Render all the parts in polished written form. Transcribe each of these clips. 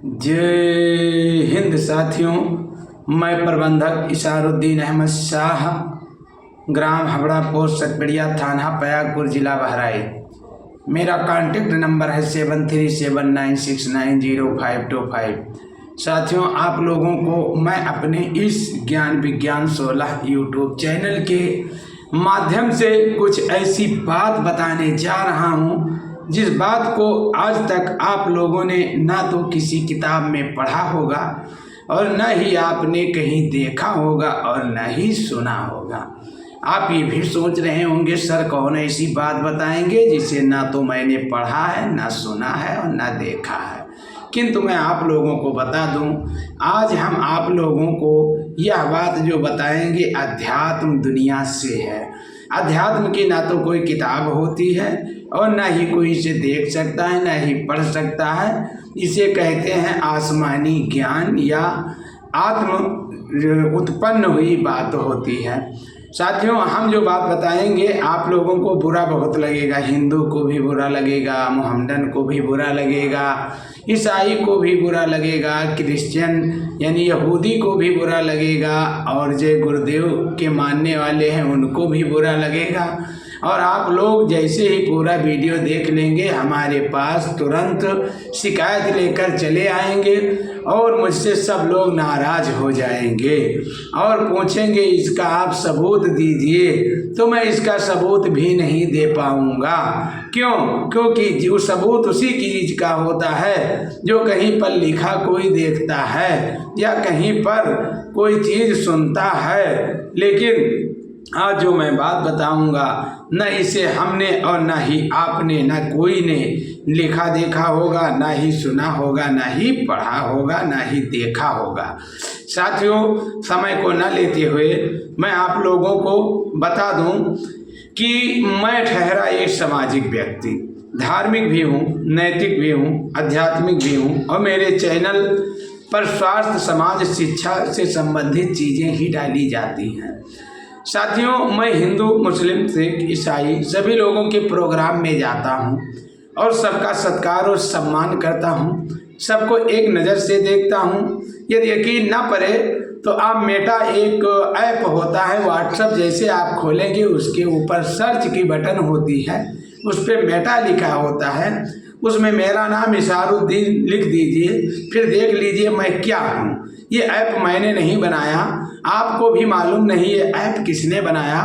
जय हिंद साथियों, मैं प्रबंधक इशारुद्दीन अहमद शाह, ग्राम हबड़ा, पोस्ट सतबड़िया, थाना पयागपुर, जिला बहराइच। मेरा कॉन्टेक्ट नंबर है 7379690525। साथियों, आप लोगों को मैं अपने इस ज्ञान विज्ञान 16 यूट्यूब चैनल के माध्यम से कुछ ऐसी बात बताने जा रहा हूँ जिस बात को आज तक आप लोगों ने ना तो किसी किताब में पढ़ा होगा और न ही आपने कहीं देखा होगा और न ही सुना होगा। आप ये भी सोच रहे होंगे सर कौन ऐसी बात बताएंगे जिसे ना तो मैंने पढ़ा है, ना सुना है और ना देखा है। किंतु मैं आप लोगों को बता दूं, आज हम आप लोगों को यह बात जो बताएंगे अध्यात्म दुनिया से है। अध्यात्म की ना तो कोई किताब होती है और ना ही कोई इसे देख सकता है, ना ही पढ़ सकता है। इसे कहते हैं आसमानी ज्ञान या आत्म उत्पन्न हुई बात होती है। साथियों, हम जो बात बताएंगे आप लोगों को बुरा बहुत लगेगा, हिंदू को भी बुरा लगेगा, मोहम्मदन को भी बुरा लगेगा, ईसाई को भी बुरा लगेगा, क्रिश्चियन यानी यहूदी को भी बुरा लगेगा और जो गुरुदेव के मानने वाले हैं उनको भी बुरा लगेगा। और आप लोग जैसे ही पूरा वीडियो देख लेंगे हमारे पास तुरंत शिकायत लेकर चले आएंगे और मुझसे सब लोग नाराज हो जाएंगे और पूछेंगे इसका आप सबूत दीजिए, तो मैं इसका सबूत भी नहीं दे पाऊंगा। क्यों? क्योंकि जो सबूत उसी की चीज का होता है जो कहीं पर लिखा कोई देखता है या कहीं पर कोई चीज सुनता है। लेकिन आज जो मैं बात बताऊंगा न इसे हमने और न ही आपने, न कोई ने लिखा देखा होगा, न ही सुना होगा, न ही पढ़ा होगा, न ही देखा होगा। साथियों, समय को न लेते हुए मैं आप लोगों को बता दूं कि मैं ठहरा एक सामाजिक व्यक्ति, धार्मिक भी हूँ, नैतिक भी हूँ, आध्यात्मिक भी हूँ और मेरे चैनल पर स्वास्थ्य, समाज, शिक्षा से संबंधित चीज़ें ही डाली जाती हैं। साथियों, मैं हिंदू, मुस्लिम, सिख, ईसाई सभी लोगों के प्रोग्राम में जाता हूं और सबका सत्कार और सम्मान करता हूं, सबको एक नज़र से देखता हूं। यदि यकीन ना पड़े तो आप मेटा एक ऐप होता है व्हाट्सएप, जैसे आप खोलेंगे उसके ऊपर सर्च की बटन होती है, उस पर मेटा लिखा होता है, उसमें मेरा नाम इशारुद्दीन लिख दीजिए, फिर देख लीजिए मैं क्या हूँ। ये ऐप मैंने नहीं बनाया, आपको भी मालूम नहीं ये ऐप किसने बनाया।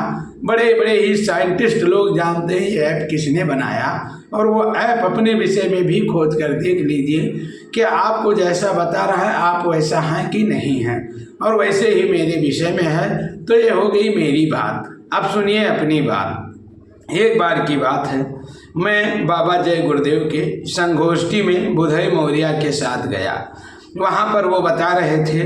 बड़े बड़े ही साइंटिस्ट लोग जानते हैं ये ऐप किसने बनाया और वो ऐप अपने विषय में भी खोज कर देख लीजिए कि आपको जैसा बता रहा है आप वैसा हैं कि नहीं हैं, और वैसे ही मेरे विषय में है। तो ये हो गई मेरी बात। अब सुनिए अपनी बात। एक बार की बात है, मैं बाबा जय गुरुदेव के संगोष्ठी में बुधई मौर्य के साथ गया। वहाँ पर वो बता रहे थे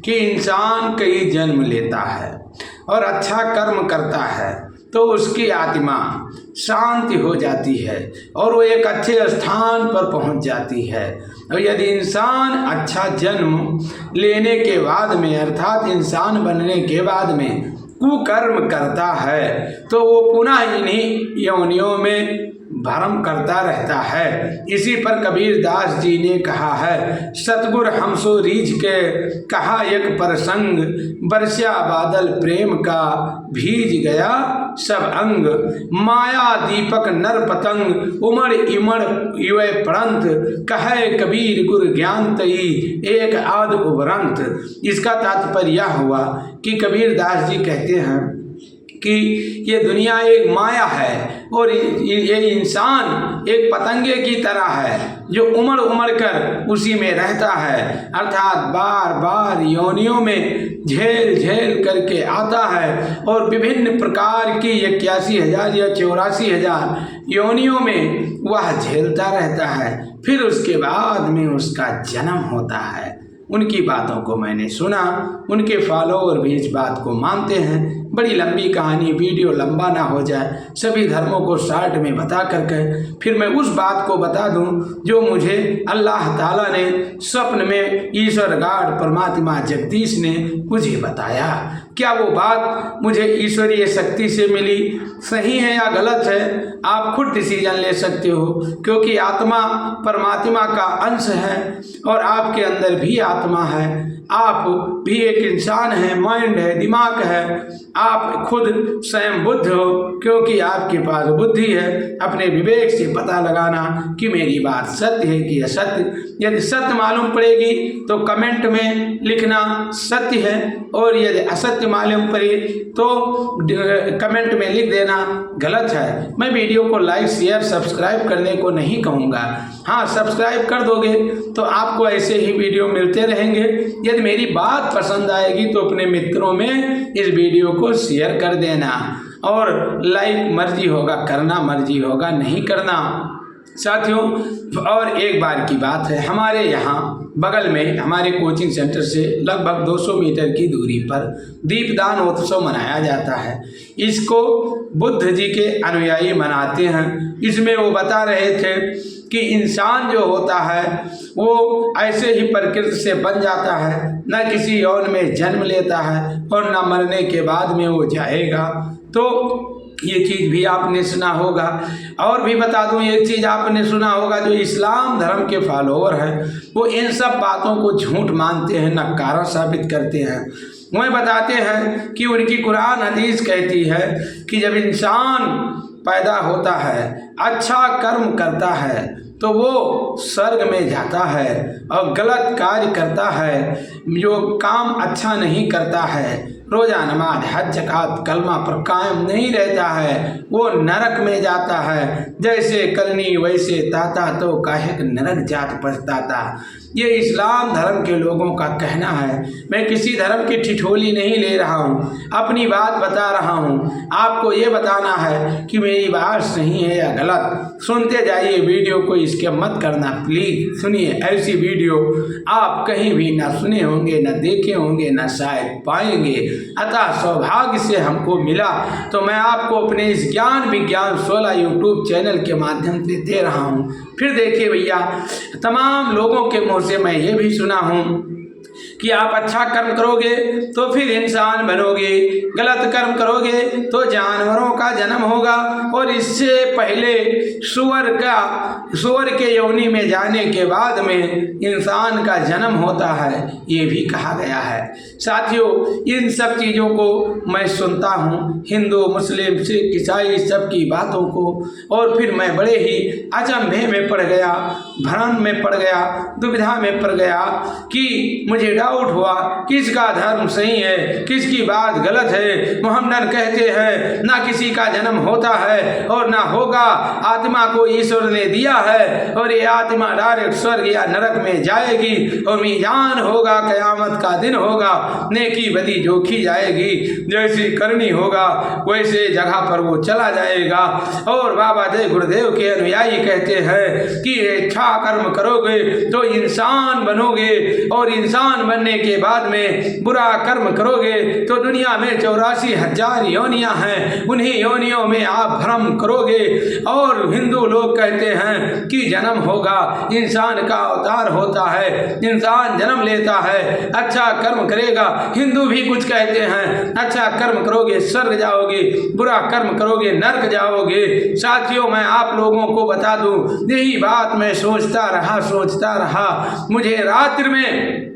कि इंसान कई जन्म लेता है और अच्छा कर्म करता है तो उसकी आत्मा शांति हो जाती है और वो एक अच्छे स्थान पर पहुँच जाती है। और यदि इंसान अच्छा जन्म लेने के बाद में, अर्थात इंसान बनने के बाद में कुकर्म करता है तो वो पुनः इन्हीं योनियों में भ्रम करता रहता है। इसी पर कबीर दास जी ने कहा है, सतगुर हमसो रीझ के कहा एक प्रसंग, बरसा बादल प्रेम का भीज गया सब अंग, माया दीपक नर पतंग उमड़ इमड़ युवे प्रणत, कहे कबीर गुर ज्ञान तई एक आद उबरंत। इसका तात्पर्य यह हुआ कि कबीर दास जी कहते हैं कि ये दुनिया एक माया है और ये इंसान एक पतंगे की तरह है जो उमड़ उमड़ कर उसी में रहता है, अर्थात बार बार योनियों में झेल झेल करके आता है और विभिन्न प्रकार की 81,000 या 84,000 योनियों में वह झेलता रहता है। फिर उसके बाद में उसका जन्म होता है। उनकी बातों को मैंने सुना, उनके फॉलोअर भी इस बात को मानते हैं। बड़ी लंबी कहानी, वीडियो लंबा ना हो जाए, सभी धर्मों को शॉर्ट में बता करके फिर मैं उस बात को बता दूं जो मुझे अल्लाह ताला ने स्वप्न में, ईश्वर गॉड परमात्मा जगदीश ने मुझे बताया। क्या वो बात मुझे ईश्वरीय शक्ति से मिली, सही है या गलत है, आप खुद डिसीजन ले सकते हो, क्योंकि आत्मा परमात्मा का अंश है और आपके अंदर भी आत्मा है। आप भी एक इंसान है, माइंड है, दिमाग है, आप खुद स्वयं बुद्ध हो, क्योंकि आपके पास बुद्धि है। अपने विवेक से पता लगाना कि मेरी बात सत्य है कि असत्य। यदि सत्य मालूम पड़ेगी तो कमेंट में लिखना सत्य है, और यदि असत्य मालूम पड़े तो कमेंट में लिख देना गलत है। मैं वीडियो को लाइक शेयर सब्सक्राइब करने को नहीं कहूँगा, हाँ सब्सक्राइब कर दोगे तो आपको ऐसे ही वीडियो मिलते रहेंगे। यदि मेरी बात पसंद आएगी तो अपने मित्रों में इस वीडियो को शेयर कर देना, और लाइक मर्जी होगा करना, मर्जी होगा नहीं करना। साथियों, और एक बार की बात है, हमारे यहाँ बगल में हमारे कोचिंग सेंटर से लगभग 200 मीटर की दूरी पर दीपदान उत्सव मनाया जाता है। इसको बुद्ध जी के अनुयायी मनाते हैं। इसमें वो बता रहे थे कि इंसान जो होता है वो ऐसे ही प्रकृति से बन जाता है, न किसी यौन में जन्म लेता है और न मरने के बाद में वो जाएगा। तो ये चीज़ भी आपने सुना होगा। और भी बता दूं, एक चीज़ आपने सुना होगा, जो इस्लाम धर्म के फॉलोअर हैं वो इन सब बातों को झूठ मानते हैं, नकारा साबित करते हैं। वह बताते हैं कि उनकी कुरान हदीस कहती है कि जब इंसान पैदा होता है, अच्छा कर्म करता है तो वो स्वर्ग में जाता है, और गलत कार्य करता है, जो काम अच्छा नहीं करता है, रोजा नमाज हज ज़कात कलमा पर कायम नहीं रहता है, वो नरक में जाता है। जैसे करनी वैसे ताता, तो काहे नरक जात पछताता। ये इस्लाम धर्म के लोगों का कहना है। मैं किसी धर्म की ठिठोली नहीं ले रहा हूँ, अपनी बात बता रहा हूँ। आपको ये बताना है कि मेरी बात सही है या गलत। सुनते जाइए वीडियो को, इसके मत करना प्लीज़। सुनिए, ऐसी वीडियो आप कहीं भी ना सुने होंगे, ना देखे होंगे, ना शायद पाएंगे। अतः सौभाग्य से हमको मिला तो मैं आपको अपने इस ज्ञान विज्ञान 16 यूट्यूब चैनल के माध्यम से दे रहा हूँ। फिर देखिए भैया, तमाम लोगों के मुँह से मैं ये भी सुना हूँ कि आप अच्छा कर्म करोगे तो फिर इंसान बनोगे, गलत कर्म करोगे तो जानवरों का जन्म होगा, और इससे पहले सुअर के योनि में जाने के बाद में इंसान का जन्म होता है, ये भी कहा गया है। साथियों, इन सब चीज़ों को मैं सुनता हूँ, हिंदू मुस्लिम सिख ईसाई सब की बातों को, और फिर मैं बड़े ही अचंभे में पड़ गया, भ्रम में पड़ गया, दुविधा में पड़ गया कि मुझे डाउट हुआ किसका धर्म सही है, किसकी बात गलत है। मोहम्मद कहते हैं ना किसी का जन्म होता है और ना होगा, आत्मा को ईश्वर ने दिया है और ये आत्मा डायरेक्ट स्वर्ग या नरक में जाएगी, और मीजान होगा, कयामत का दिन होगा, नेकी बदी जोखी जाएगी, जैसी करनी होगा वैसे जगह पर वो चला जाएगा। और बाबा जय गुरुदेव के अनुयायी कहते हैं कि अच्छा कर्म करोगे तो इंसान बनोगे, और इंसान बनने के बाद में बुरा कर्म करोगे तो दुनिया में 84,000 योनियां हैं, उन्हीं योनियों में आप भ्रम करोगे। और हिंदू लोग कहते हैं कि जन्म होगा, इंसान का अवतार होता है, इंसान जन्म लेता है, अच्छा कर्म करेगा। हिंदू भी कुछ कहते हैं अच्छा कर्म करोगे स्वर्ग जाओगे, बुरा कर्म करोगे नरक जाओगे। साथियों, मैं आप लोगों को बता दूं, यही बात मैं सोचता रहा। मुझे रात्रि में,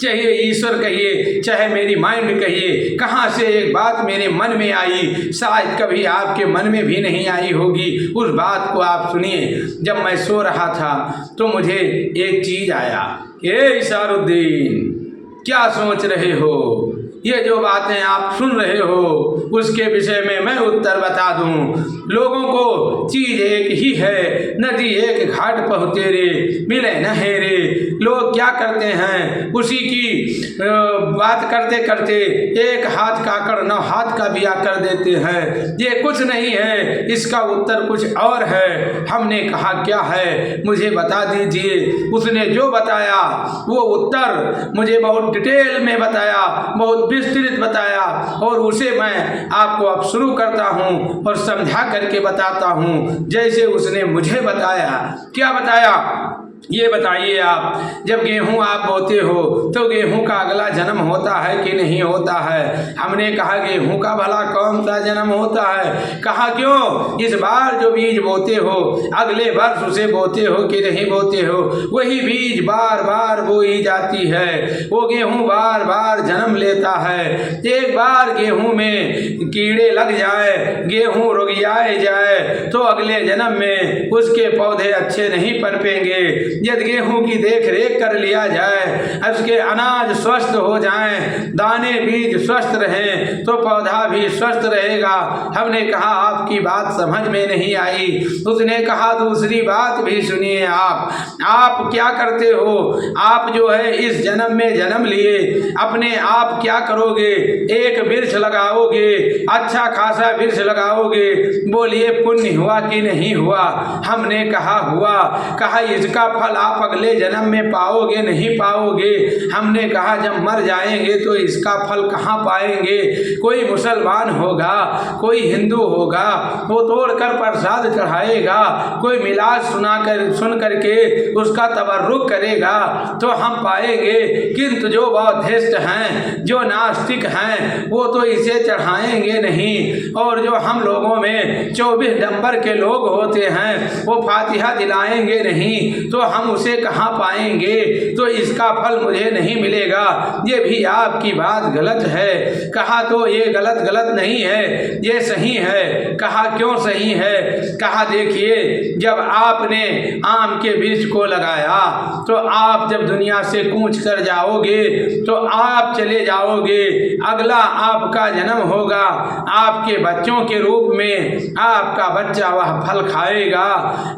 चाहे ईश्वर कहिए चाहे मेरी माइंड कहिए, कहाँ से एक बात मेरे मन में आई, शायद कभी आपके मन में भी नहीं आई होगी। उस बात को आप सुनिए। जब मैं सो रहा था तो मुझे एक चीज़ आया, ये इशारुद्दीन क्या सोच रहे हो, ये जो बातें आप सुन रहे हो उसके विषय में मैं उत्तर बता दूं। लोगों को चीज एक ही है, नदी एक घाट पहुँचे रे, मिले न हेरे। लोग क्या करते हैं, उसी की बात करते करते एक हाथ का आकड़ 9 हाथ का बिया कर देते हैं। ये कुछ नहीं है, इसका उत्तर कुछ और है। हमने कहा क्या है, मुझे बता दीजिए। उसने जो बताया वो उत्तर मुझे बहुत डिटेल में बताया, बहुत विस्तृत बताया, और उसे मैं आपको अब शुरू करता हूँ और समझा करके बताता हूँ जैसे उसने मुझे बताया। क्या बताया ये बताइए आप। जब गेहूं आप बोते हो तो गेहूं का अगला जन्म होता है कि नहीं होता है? हमने कहा गेहूं का भला कौन सा जन्म होता है? कहा क्यों? इस बार जो बीज बोते हो अगले वर्ष उसे बोते हो कि नहीं बोते हो? वही बीज बार बार बोई जाती है, वो गेहूं बार बार जन्म लेता है। एक बार गेहूं में कीड़े लग जाए, गेहूं रुगियाए जाए तो अगले जन्म में उसके पौधे अच्छे नहीं पनपेंगे। यदि गेहूं की देख रेख कर लिया जाए, उसके अनाज स्वस्थ हो जाएं, दाने बीज स्वस्थ रहें तो पौधा भी स्वस्थ रहेगा। हमने कहा आपकी बात समझ में नहीं आई। उसने कहा दूसरी बात भी सुनिए आप क्या करते हो? आप जो है इस जन्म में जन्म लिए, अपने आप क्या करोगे? एक वृक्ष लगाओगे, अच्छा खासा वृक्ष लगाओगे। बोलिए पुण्य हुआ कि नहीं हुआ? हमने कहा हुआ। कहा इसका फल आप अगले जन्म में पाओगे नहीं पाओगे? हमने कहा जब मर जाएंगे तो इसका फल कहाँ पाएंगे? कोई मुसलमान होगा, कोई हिंदू होगा, वो तोड़कर प्रसाद चढ़ाएगा, कोई मिलाद सुन करके उसका तबर्रुक करेगा तो हम पाएंगे। किंतु जो बौद्धिस्ट हैं, जो नास्तिक हैं, वो तो इसे चढ़ाएंगे नहीं। और जो हम लोगों में 24 नंबर के लोग होते हैं वो फातिहा दिलाएंगे नहीं तो हम उसे कहाँ पाएंगे? तो इसका फल मुझे नहीं मिलेगा। ये भी आपकी बात गलत है। कहा तो ये गलत नहीं है, ये सही है। कहा क्यों सही है? कहा देखिए, जब आपने आम के वृक्ष को लगाया तो आप जब दुनिया से कूच कर जाओगे तो आप चले जाओगे, अगला आपका जन्म होगा, आपके बच्चों के रूप में आपका बच्चा वह फल खाएगा।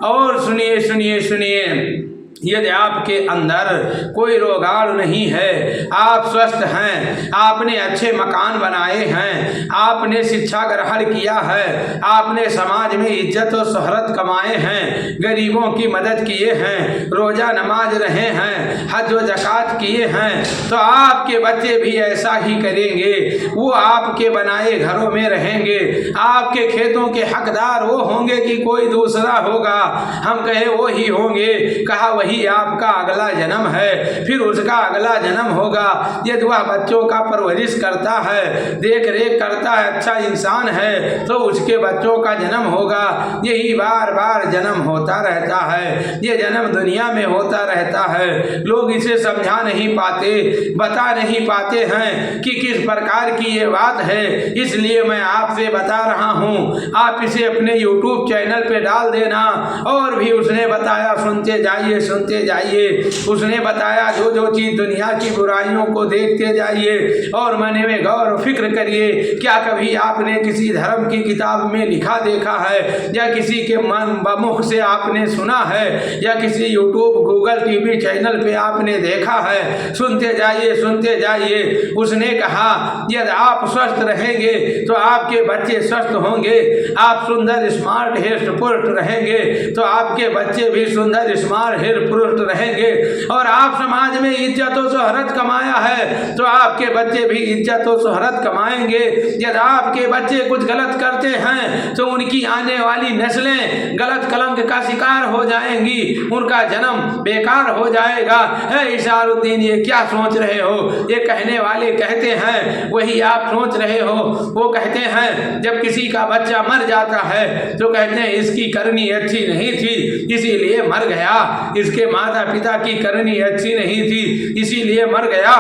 और सुनिए सुनिए सुनिए, यदि आपके अंदर कोई रोगाणु नहीं है, आप स्वस्थ हैं, आपने अच्छे मकान बनाए हैं, आपने शिक्षा ग्रहण किया है, आपने समाज में इज्जत और शोहरत कमाए हैं, गरीबों की मदद किए हैं, रोजा नमाज रहे हैं, हज व ज़कात किए हैं, तो आपके बच्चे भी ऐसा ही करेंगे। वो आपके बनाए घरों में रहेंगे, आपके खेतों के हकदार वो होंगे कि कोई दूसरा होगा? हम कहे वो ही होंगे। कहा वही आपका अगला जन्म है, फिर उसका अगला जन्म होगा। यदि वह बच्चों का परवरिश करता है, देख रेख करता है, अच्छा इंसान है, तो उसके बच्चों का जन्म होगा। यही बार बार जन्म होता रहता है, ये जन्म दुनिया में होता रहता है। लोग इसे समझा नहीं पाते, बता नहीं पाते हैं कि किस प्रकार की ये बात है। इसलिए मैं आपसे बता रहा हूँ, आप इसे अपने YouTube चैनल पे डाल देना। और भी उसने बताया, सुनते जाइए सुनते जाइए। उसने बताया जो जो चीज़ दुनिया की बुराइयों को देखते जाइए और मन में गौर फिक्र करिए। क्या कभी आपने किसी धर्म की किताब में लिखा देखा है, या किसी के मन बमुख से आपने सुना है, या किसी यूट्यूब गूगल टीवी चैनल पे आपने देखा है? सुनते जाइए सुनते जाइए। उसने कहा यदि आप स्वस्थ रहेंगे तो आपके बच्चे स्वस्थ होंगे, आप सुंदर स्मार्ट हृष्ट पुष्ट रहेंगे तो आपके बच्चे भी सुंदर स्मार्ट हृष्ट पुष्ट रहेंगे। और आप समाज में इज्जत और शोहरत कमाया है तो आपके बच्चे भी इज्जत और शोहरत कमाएंगे। यदि आपके बच्चे कुछ गलत करते हैं तो उनकी आने वाली नस्लें गलत कलंक का शिकार हो जाएंगी, उनका जन्म बेकार हो जाएगा। है इशारुद्दीन, ये क्या सोच रहे हो? ये कहने वाले कहते हैं वही आप सोच रहे हो। वो कहते हैं जब किसी का बच्चा मर जाता है तो कहते हैं इसकी करनी अच्छी नहीं थी इसीलिए मर गया, इसके माता पिता की करनी अच्छी नहीं थी इसीलिए मर गया।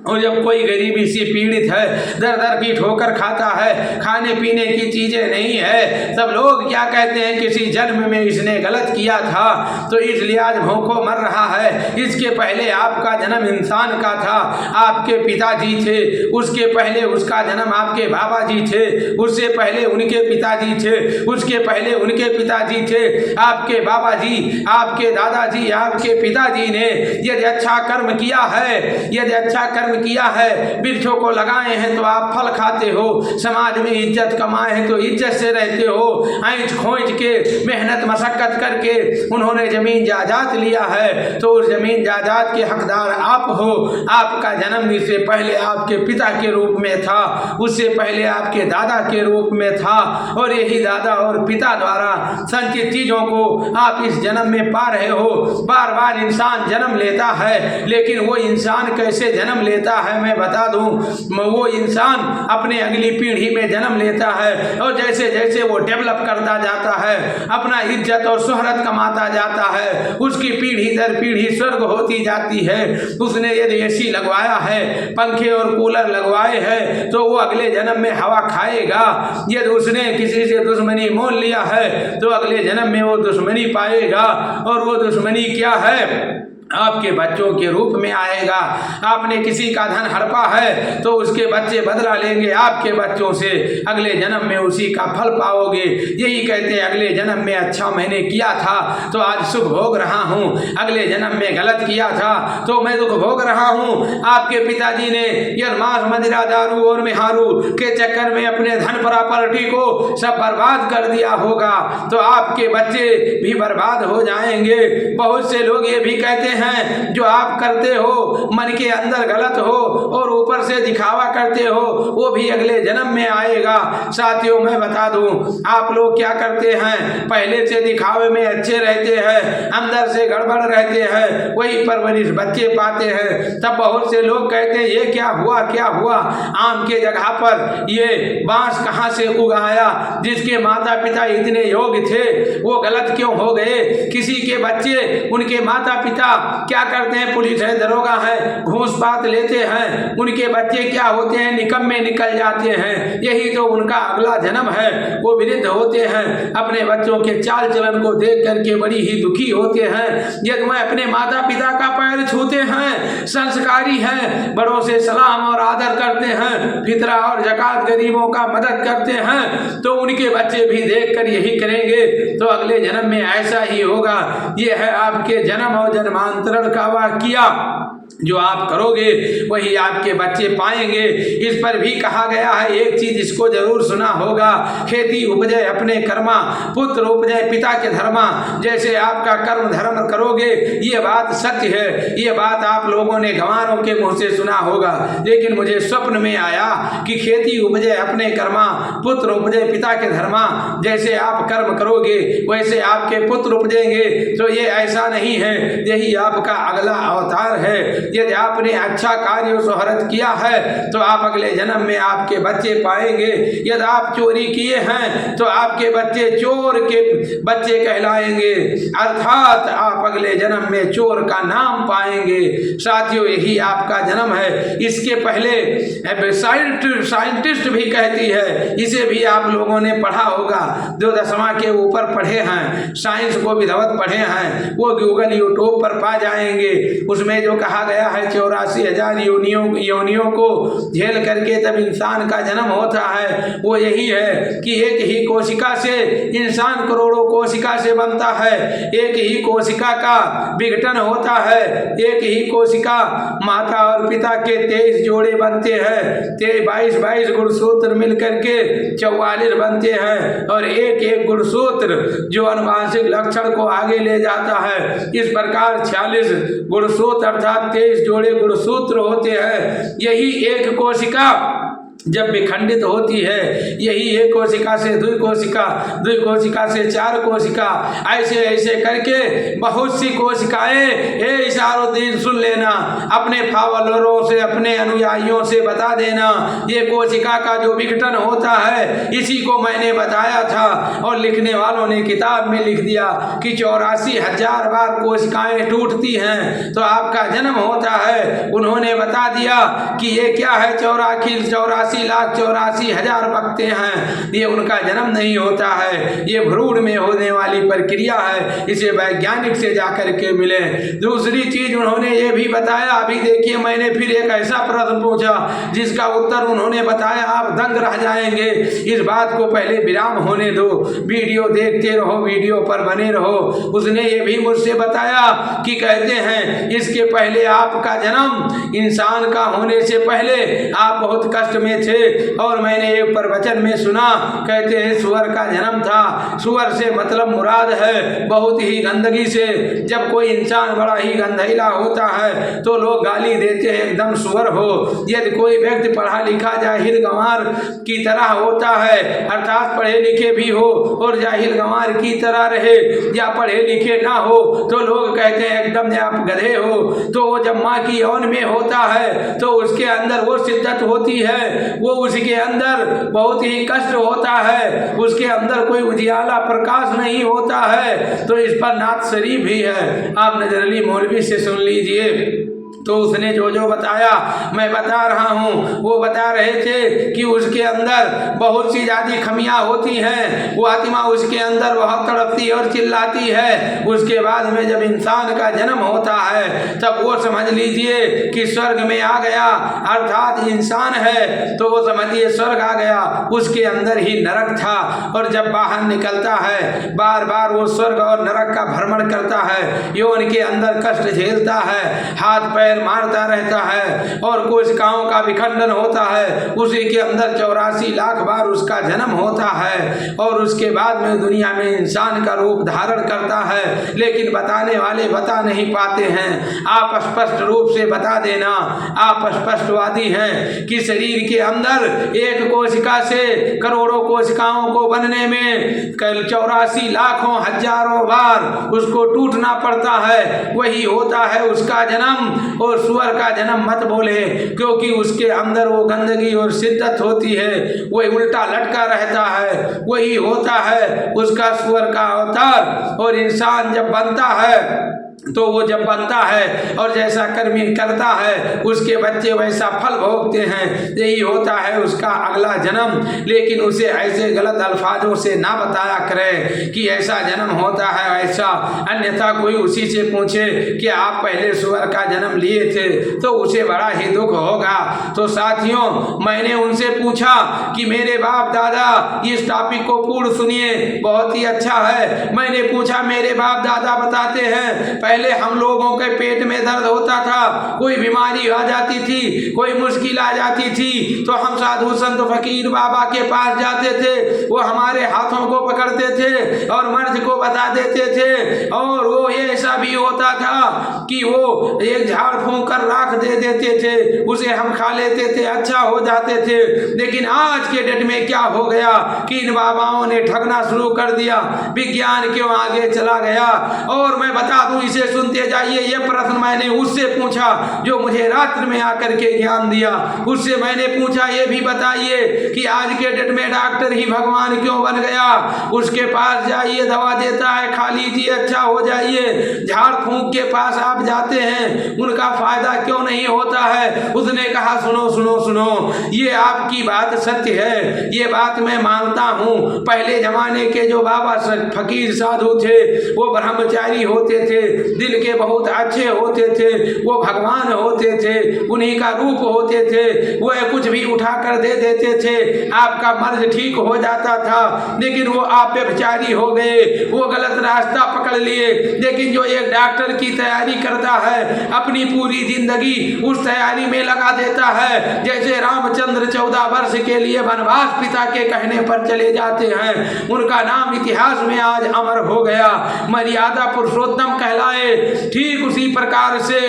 और जब कोई गरीबी से पीड़ित है, दर दर की ठोकर खाता है, खाने पीने की चीज़ें नहीं है, सब लोग क्या कहते हैं, किसी जन्म में इसने गलत किया था तो इसलिए आज भूखों मर रहा है। इसके पहले आपका जन्म इंसान का था, आपके पिताजी थे, उसके पहले उसका जन्म आपके बाबा जी थे, उससे पहले उनके पिताजी थे, उसके पहले उनके पिताजी थे, आपके बाबा जी, आपके दादाजी, आपके पिताजी ने यदि अच्छा कर्म किया है, यदि अच्छा कर्म किया है, वृक्षों को लगाए हैं तो आप फल खाते हो, समाज में इज्जत कमाए हैं तो इज्जत से रहते हो। ऐंठ खोंच के मेहनत मशक्कत करके उन्होंने जमीन जायदाद लिया है तो उस जमीन जायदाद के हकदार आप हो। आपका जन्म इससे पहले आपके पिता के रूप में था, उससे पहले आपके दादा के रूप में था, और यही दादा और पिता द्वारा संचित चीजों को आप इस जन्म में पा रहे हो। बार बार इंसान जन्म लेता है, लेकिन वो इंसान कैसे जन्म लेता है मैं बता दूं। वो इंसान अपने अगली पीढ़ी में जन्म लेता है और जैसे जैसे वो डेवलप करता जाता है, अपना इज्जत और शोहरत कमाता जाता है, उसकी पीढ़ी दर पीढ़ी स्वर्ग होती जाती है। उसने यदि एसी लगवाया है, पंखे और कूलर लगवाए हैं तो वो अगले जन्म में हवा खाएगा। यदि उसने किसी से दुश्मनी मोल लिया है तो अगले जन्म में वो दुश्मनी पाएगा, और वो दुश्मनी क्या है, आपके बच्चों के रूप में आएगा। आपने किसी का धन हड़पा है तो उसके बच्चे बदला लेंगे आपके बच्चों से, अगले जन्म में उसी का फल पाओगे। यही कहते हैं अगले जन्म में अच्छा मैंने किया था तो आज सुख भोग रहा हूँ, अगले जन्म में गलत किया था तो मैं दुख भोग रहा हूँ। आपके पिताजी ने यह मांस मदिरा दारू और मेहारू के चक्कर में अपने धन प्रॉपर्टी को सब बर्बाद कर दिया होगा तो आपके बच्चे भी बर्बाद हो जाएंगे। बहुत से लोग ये भी कहते हैं जो आप करते हो मन के अंदर गलत हो और ऊपर से दिखावा करते हो वो भी अगले जन्म में आएगा। साथियों मैं बता दूं, आप लोग क्या करते हैं, पहले से दिखावे में अच्छे रहते हैं, अंदर से गड़बड़ रहते हैं, वही परवरिश बच्चे पाते हैं। तब बहुत से लोग कहते हैं ये क्या हुआ, क्या हुआ, आम के जगह पर ये बांस कहाँ से उगाया, जिसके माता पिता इतने योग्य थे वो गलत क्यों हो गए। किसी के बच्चे, उनके माता पिता क्या करते हैं, पुलिस है, दरोगा है, घूस पात लेते हैं, उनके बच्चे क्या होते हैं, निकम्मे निकल जाते हैं। यही तो उनका अगला जन्म है, वो वृद्ध होते हैं, अपने बच्चों के चाल चलन को देख करके बड़ी ही दुखी होते हैं। यदि वह अपने माता पिता का पैर छूते हैं, संस्कारी हैं, बड़ों से सलाम और आदर करते हैं, फितरा और ज़कात गरीबों का मदद करते हैं, तो उनके बच्चे भी देख कर यही करेंगे तो अगले जन्म में ऐसा ही होगा। ये है आपके जन्म और जन्मांतरण का वाकिया, जो आप करोगे वही आपके बच्चे पाएंगे। इस पर भी कहा गया है, एक चीज इसको जरूर सुना होगा, खेती उपजे अपने कर्मा, पुत्र उपजे पिता के धर्मा। जैसे आपका कर्म धर्म करोगे, ये बात सत्य है, ये बात आप लोगों ने गंवारों के मुंह से सुना होगा, लेकिन मुझे स्वप्न में आया कि खेती उपजे अपने कर्मा, पुत्र उपजे पिता के धर्मा। जैसे आप कर्म करोगे वैसे आपके पुत्र उपजेंगे, तो ये ऐसा नहीं है, यही आपका अगला अवतार है। यदि आपने अच्छा कार्य शोहरत किया है तो आप अगले जन्म में आपके बच्चे पाएंगे। यदि आप चोरी किए हैं तो आपके बच्चे चोर के बच्चे कहलाएंगे, अर्थात आप अगले जन्म में चोर का नाम पाएंगे। साथियों यही आपका जन्म है। इसके पहले साइंटिस्ट भी कहती है, इसे भी आप लोगों ने पढ़ा होगा, जो 10वां के ऊपर पढ़े हैं, साइंस को विधवत पढ़े हैं, वो गूगल यूट्यूब पर पा जाएंगे। उसमें जो कहा गया है 84,000 योनियों को झेल करके तब इंसान का जन्म होता है, वो यही है कि एक ही कोशिका से इंसान करोड़ों कोशिका से बनता है, एक ही कोशिका का विघटन होता है, एक ही कोशिका माता और पिता के 23 जोड़े बनते हैं, 22 गुणसूत्र मिल करके 44 बनते हैं, और एक एक गुणसूत्र जो अनुवांशिक लक्षण को आगे ले जाता है। इस प्रकार 46 गुणसूत्र अर्थात 23 जोड़े गुणसूत्र होते हैं। यही एक कोशिका जब विखंडित होती है, यही एक कोशिका से दुई कोशिका, दुई कोशिका से चार कोशिका, ऐसे ऐसे करके बहुत सी कोशिकाएं, हे इशारुद्दीन सुन लेना, अपने फॉलोअरों से, अपने अनुयायियों से बता देना, ये कोशिका का जो विघटन होता है इसी को मैंने बताया था। और लिखने वालों ने किताब में लिख दिया कि 84,000 बार कोशिकाएं टूटती हैं तो आपका जन्म होता है। उन्होंने बता दिया कि ये क्या है, 84,84,84,000 बकते हैं, ये उनका जन्म नहीं होता है, ये भ्रूण में होने वाली प्रक्रिया है, इसे वैज्ञानिक से जाकर के मिले। दूसरी चीज उन्होंने ये भी बताया, अभी देखिए मैंने फिर एक ऐसा प्रश्न पूछा जिसका उत्तर उन्होंने बताया, आप दंग रह जाएंगे। इस बात को पहले विराम होने दो, वीडियो देखते रहो, वीडियो पर बने रहो। उसने ये भी मुझसे बताया कि कहते हैं इसके पहले आपका जन्म इंसान का होने से पहले आप बहुत कष्ट में थे, और मैंने एक प्रवचन में सुना, कहते हैं सुअर का जन्म था। सुअर से मतलब मुराद है बहुत ही गंदगी से। जब कोई इंसान बड़ा ही गंधैला होता है तो लोग गाली देते हैं, एकदम सुअर हो। यदि कोई व्यक्ति पढ़ा लिखा जाहिल गंवार की तरह होता है, अर्थात पढ़े लिखे भी हो और जाहिल गंवार की तरह रहे, या पढ़े लिखे ना हो तो लोग कहते हैं एकदम आप गधे हो। तो वो जब माँ की यौन में होता है तो उसके अंदर वो शिद्दत होती है, वो उसके अंदर बहुत ही कष्ट होता है, उसके अंदर कोई उजियाला प्रकाश नहीं होता है। तो इस पर नात शरीफ भी है, आप नजर अली मौलवी से सुन लीजिए। तो उसने जो जो बताया मैं बता रहा हूँ, वो बता रहे थे कि उसके अंदर बहुत सी ज़्यादा खमियाँ होती हैं, वो आत्मा उसके अंदर बहुत तड़पती और चिल्लाती है। उसके बाद में जब इंसान का जन्म होता है तब वो समझ लीजिए कि स्वर्ग में आ गया, अर्थात इंसान है तो वो समझिए स्वर्ग आ गया, उसके अंदर ही नरक था। और जब बाहर निकलता है बार बार वो स्वर्ग और नरक का भ्रमण करता है, यौन के अंदर कष्ट झेलता है, हाथ पैर मारता रहता है और कोशिकाओं का विखंडन होता है, उसी के अंदर 84 लाख बार उसका जन्म होता है। और उसके बाद में दुनिया में इंसान का रूप धारण करता है, लेकिन बताने वाले बता नहीं पाते हैं। आप स्पष्ट रूप से बता देना, आप स्पष्टवादी हैं कि शरीर के अंदर एक कोशिका से करोड़ों कोशिकाओं को बनने में 84 लाखों हजारों बार उसको टूटना पड़ता है, वही होता है उसका जन्म। और सुअर का जन्म मत बोले, क्योंकि उसके अंदर वो गंदगी और शिद्दत होती है, वही उल्टा लटका रहता है, वही होता है उसका सुअर का अवतार। और इंसान जब बनता है तो वो जब बनता है और जैसा कर्मी करता है उसके बच्चे वैसा फल भोगते हैं, यही होता है उसका अगला जन्म। लेकिन उसे ऐसे गलत अल्फाजों से ना बताया करे कि ऐसा जन्म होता है ऐसा, अन्यथा कोई उसी से पूछे कि आप पहले सुअर का जन्म लिए थे तो उसे बड़ा ही दुख होगा। तो साथियों, मैंने उनसे पूछा कि मेरे बाप दादा, इस टॉपिक को पूर्ण सुनिए, बहुत ही अच्छा है। मैंने पूछा मेरे बाप दादा बताते हैं पहले हम लोगों के पेट में दर्द होता था, कोई बीमारी आ जाती थी, कोई मुश्किल आ जाती थी तो हम साधु संत फकीर बाबा के पास जाते थे, वो हमारे हाथों को पकड़ते थे और मर्ज को बता देते थे। और वो ये ऐसा भी होता था कि वो एक झाड़ फूंक कर राख दे देते थे, उसे हम खा लेते थे, अच्छा हो जाते थे। लेकिन आज के डेट में क्या हो गया कि इन बाबाओं ने ठगना शुरू कर दिया, विज्ञान क्यों आगे चला गया। और मैं बता दूं, इसे सुनते जाइए, ये प्रश्न मैंने उससे पूछा जो मुझे रात्र में आकर के ज्ञान दिया। उससे मैंने पूछा ये भी बताइए कि आज के डेट में डॉक्टर ही भगवान क्यों बन गया। उसके पास जाइए, दवा देता है, खा लीजिए, अच्छा हो जाइए। झाड़ फूंक के पास आप जाते हैं, उनका फायदा क्यों नहीं होता है। उसने कहा सुनो सुनो सुनो, ये आपकी बात सत्य है, ये बात मैं मानता हूँ। पहले जमाने के जो बाबा फकीर साधु थे वो ब्रह्मचारी होते थे, दिल के बहुत अच्छे होते थे, वो भगवान होते थे, उन्हीं का रूप होते थे, वो कुछ भी उठा कर दे देते थे, आपका मर्ज ठीक हो जाता था। लेकिन वो आप व्यभिचारी हो गए, वो गलत रास्ता पकड़ लिए। लेकिन जो एक डॉक्टर की तैयारी करता है, अपनी पूरी जिंदगी उस तैयारी में लगा देता है, जैसे रामचंद्र 14 वर्ष के लिए वनवास पिता के कहने पर चले जाते हैं, उनका नाम इतिहास में आज अमर हो गया, मर्यादा पुरुषोत्तम कहलाए। ठीक उसी प्रकार से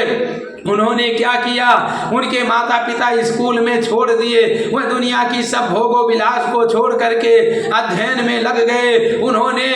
उन्होंने क्या किया, उनके माता पिता स्कूल में छोड़ दिए, वह दुनिया की सब भोगो विलास को छोड़ करके अध्ययन में लग गए। उन्होंने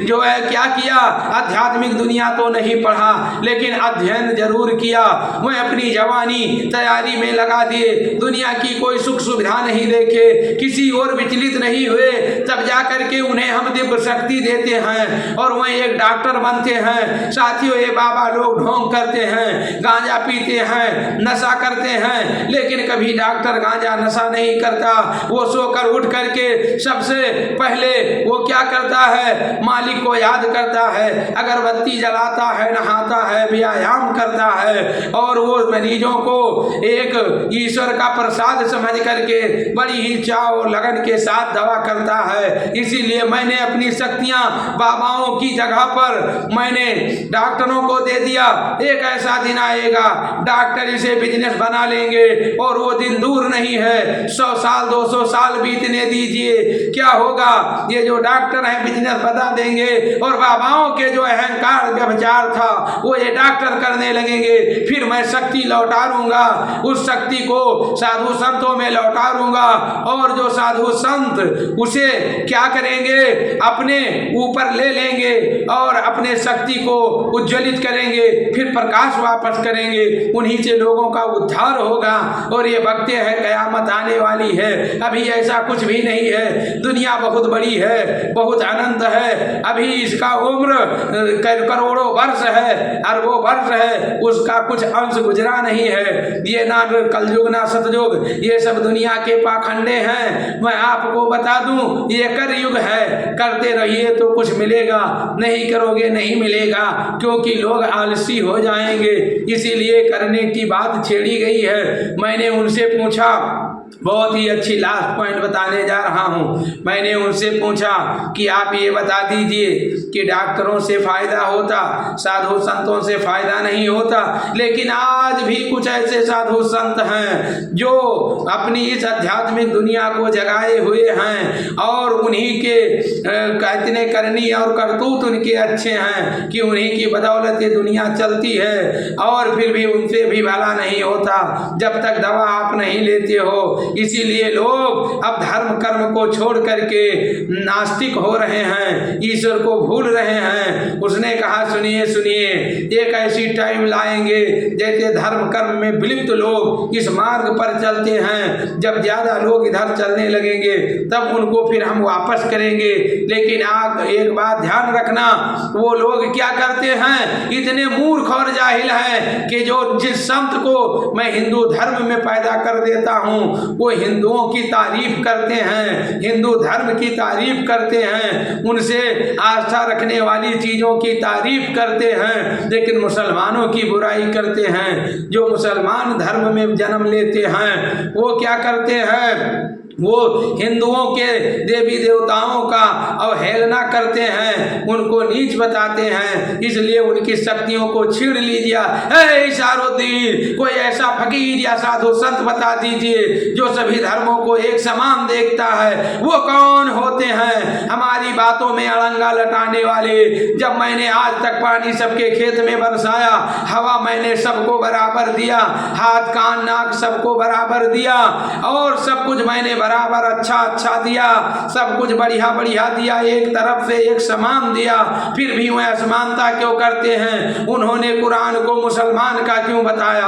जो है क्या किया, आध्यात्मिक दुनिया तो नहीं पढ़ा लेकिन अध्ययन जरूर किया। वह अपनी जवानी तैयारी में लगा दिए, दुनिया की कोई सुख सुविधा नहीं देखे, किसी और विचलित नहीं हुए, तब जा करके उन्हें हम दिव्य शक्ति देते हैं और वह एक डॉक्टर बनते हैं। साथियों, ये बाबा लोग ढोंग करते हैं, गांजा पीते हैं, नशा करते हैं, लेकिन कभी डॉक्टर गांजा नशा नहीं करता। वो सोकर उठ करके सबसे पहले वो क्या करता है, मालिक को याद करता है, अगरबत्ती जलाता है, नहाता है, व्यायाम करता है और वो मरीजों को एक ईश्वर का प्रसाद समझ करके बड़ी ही चाव और लगन के साथ दवा करता है। इसीलिए मैंने अपनी शक्तियां बाबाओं की जगह पर मैंने डॉक्टरों को दे दिया। एक ऐसा दिन आएगा डॉक्टर इसे बिजनेस बना लेंगे और वो दिन दूर नहीं है, 100 साल 200 साल बीतने दीजिए, क्या होगा, ये जो डॉक्टर हैं बिजनेस बता देंगे और बाबाओं के जो अहंकार व्यभिचार था वो ये डॉक्टर करने लगेंगे। फिर मैं शक्ति लौटा दूंगा, उस शक्ति को साधु संतों में लौटा दूंगा और जो साधु संत उसे क्या करेंगे, अपने ऊपर ले लेंगे और अपने शक्ति को उज्ज्वलित करेंगे, फिर प्रकाश वापस करेंगे, उन्हीं से लोगों का उद्धार होगा। और ये वक्त है, कयामत आने वाली है, अभी ऐसा कुछ भी नहीं है। दुनिया बहुत बड़ी है, बहुत अनंत है, अभी इसका उम्र करोड़ों वर्ष है, अरबों वर्ष है, उसका कुछ अंश गुजरा नहीं है। ये ना कलयुग ना सतयुग, ये सब दुनिया के पाखंडे हैं। मैं आपको बता दूं, ये कलयुग है, करते रहिए तो कुछ मिलेगा, नहीं करोगे नहीं मिलेगा, क्योंकि लोग आलसी हो जाएंगे। इसीलिए करने की बात छेड़ी गई है। मैंने उनसे पूछा, बहुत ही अच्छी लास्ट पॉइंट बताने जा रहा हूँ, मैंने उनसे पूछा कि आप ये बता दीजिए कि डॉक्टरों से फायदा होता, साधु संतों से फायदा नहीं होता, लेकिन आज भी कुछ ऐसे साधु संत हैं जो अपनी इस आध्यात्मिक दुनिया को जगाए हुए हैं और उन्हीं के इतने करनी और करतूत उनके अच्छे हैं कि उन्हीं की बदौलत ये दुनिया चलती है। और फिर भी उनसे भी भला नहीं होता जब तक दवा आप नहीं लेते हो। इसीलिए लोग अब धर्म कर्म को छोड़ करके नास्तिक हो रहे हैं, ईश्वर को भूल रहे हैं। उसने कहा, सुनिए सुनिए, एक ऐसी टाइम लाएंगे जैसे धर्म कर्म में विलिप्त लोग इस मार्ग पर चलते हैं, जब ज्यादा लोग इधर चलने लगेंगे तब उनको फिर हम वापस करेंगे। लेकिन आप एक बात ध्यान रखना, वो लोग क्या करते हैं, इतने मूर्ख और जाहिल हैं कि जो जिस संत को मैं हिंदू धर्म में पैदा कर देता हूँ वो हिंदुओं की तारीफ करते हैं, हिंदू धर्म की तारीफ करते हैं, उनसे आस्था रखने वाली चीजों की तारीफ करते हैं, लेकिन मुसलमानों की बुराई करते हैं। जो मुसलमान धर्म में जन्म लेते हैं वो क्या करते हैं, वो हिंदुओं के देवी देवताओं का अवहेलना करते हैं, उनको नीच बताते हैं। इसलिए उनकी शक्तियों को छीन लीजिए। इशारुद्दीन, कोई ऐसा फकीर या साधु संत बता दीजिए जो सभी धर्मों को एक समान देखता है, वो कौन होते हैं हमारी बातों में अड़ंगा लटाने वाले। जब मैंने आज तक पानी सबके खेत में बरसाया, हवा मैंने सबको बराबर दिया, हाथ कान नाक सबको बराबर दिया और सब कुछ मैंने बराबर अच्छा दिया, सब कुछ बढ़िया बढ़िया दिया, एक तरफ से एक समान दिया, फिर भी वह असमानता क्यों करते हैं। उन्होंने कुरान को मुसलमान का क्यों बताया,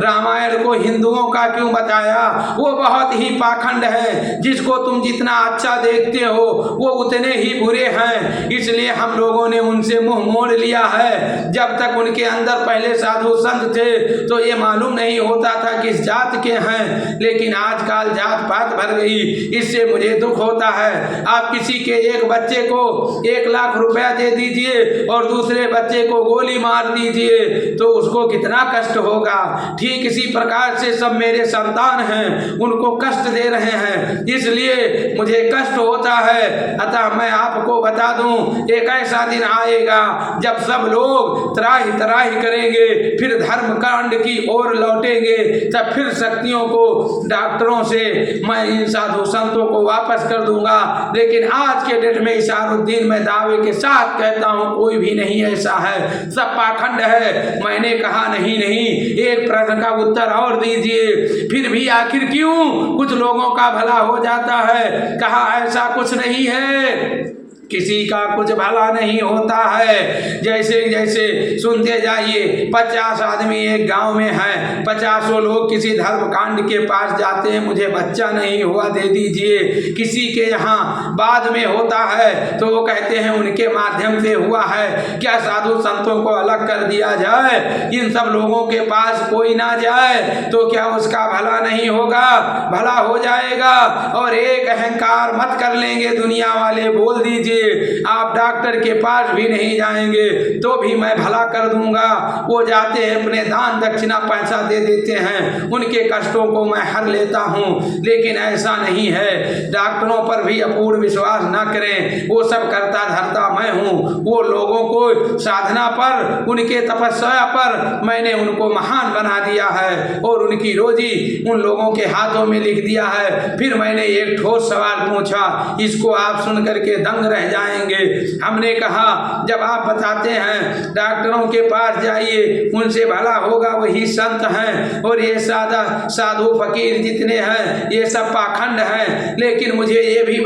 रामायण को हिंदुओं का क्यों बताया। वो बहुत ही पाखंड है, जिसको तुम जितना अच्छा देखते हो वो उतने ही बुरे हैं। इसलिए हम लोगों ने उनसे मुंह मोड़ लिया है। जब तक उनके अंदर पहले साधु संत थे तो ये मालूम नहीं होता था किस जात के हैं, लेकिन आजकल जात पात भर गई। इससे मुझे दुख होता है। आप किसी के एक बच्चे को 1 लाख रुपया दे दीजिए और दूसरे बच्चे को गोली मार दीजिए तो उसको कितना कष्ट होगा। ठीक इसी प्रकार से सब मेरे संतान हैं, उनको कष्ट दे रहे हैं, इसलिए मुझे कष्ट होता है। अतः मैं आपको बता दूं, एक ऐसा दिन आएगा जब सब लोग त्राही त्राही करेंगे, फिर धर्म कांड की ओर लौटेंगे, तब फिर शक्तियों को डॉक्टरों से मैं साधु संतों को वापस कर दूंगा। लेकिन आज के डेट में इशारुद्दीन मैं दावे के साथ कहता हूँ कोई भी नहीं ऐसा है, सब पाखंड है। मैंने कहा नहीं, एक प्रश्न का उत्तर और दीजिए, फिर भी आखिर क्यों कुछ लोगों का भला हो जाता है? कहा ऐसा कुछ नहीं है, किसी का कुछ भला नहीं होता है। जैसे जैसे सुनते जाइए, 50 आदमी एक गांव में हैं, 50 लोग किसी धर्मकांड के पास जाते हैं, मुझे बच्चा नहीं हुआ दे दीजिए। किसी के यहाँ बाद में होता है तो वो कहते हैं उनके माध्यम से हुआ है। क्या साधु संतों को अलग कर दिया जाए, इन सब लोगों के पास कोई ना जाए तो क्या उसका भला नहीं होगा? भला हो जाएगा। और एक अहंकार मत कर लेंगे दुनिया वाले, बोल दीजिए आप डॉक्टर के पास भी नहीं जाएंगे तो भी मैं भला कर दूंगा। वो जाते हैं अपने दान दक्षिणा पैसा दे देते हैं, उनके कष्टों को मैं हर लेता हूँ। लेकिन ऐसा नहीं है, डॉक्टरों पर भी अपूर्ण विश्वास ना करें, वो सब करता धरता मैं हूँ। वो लोगों को साधना पर, उनके तपस्या पर मैंने उनको महान बना दिया है और उनकी रोजी उन लोगों के हाथों में लिख दिया है। फिर मैंने एक ठोस सवाल पूछा, इसको आप सुन करके दंग रह जाएंगे। हमने कहा जब आप बताते हैं डॉक्टरों के पास जाइए, उनसे भला होगा, वही संत हैं, और ये साधु फकीर जितने हैं ये सब पाखंड हैं। लेकिन मुझे ये भी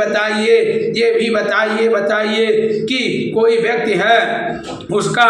बताइए कि कोई व्यक्ति है, उसका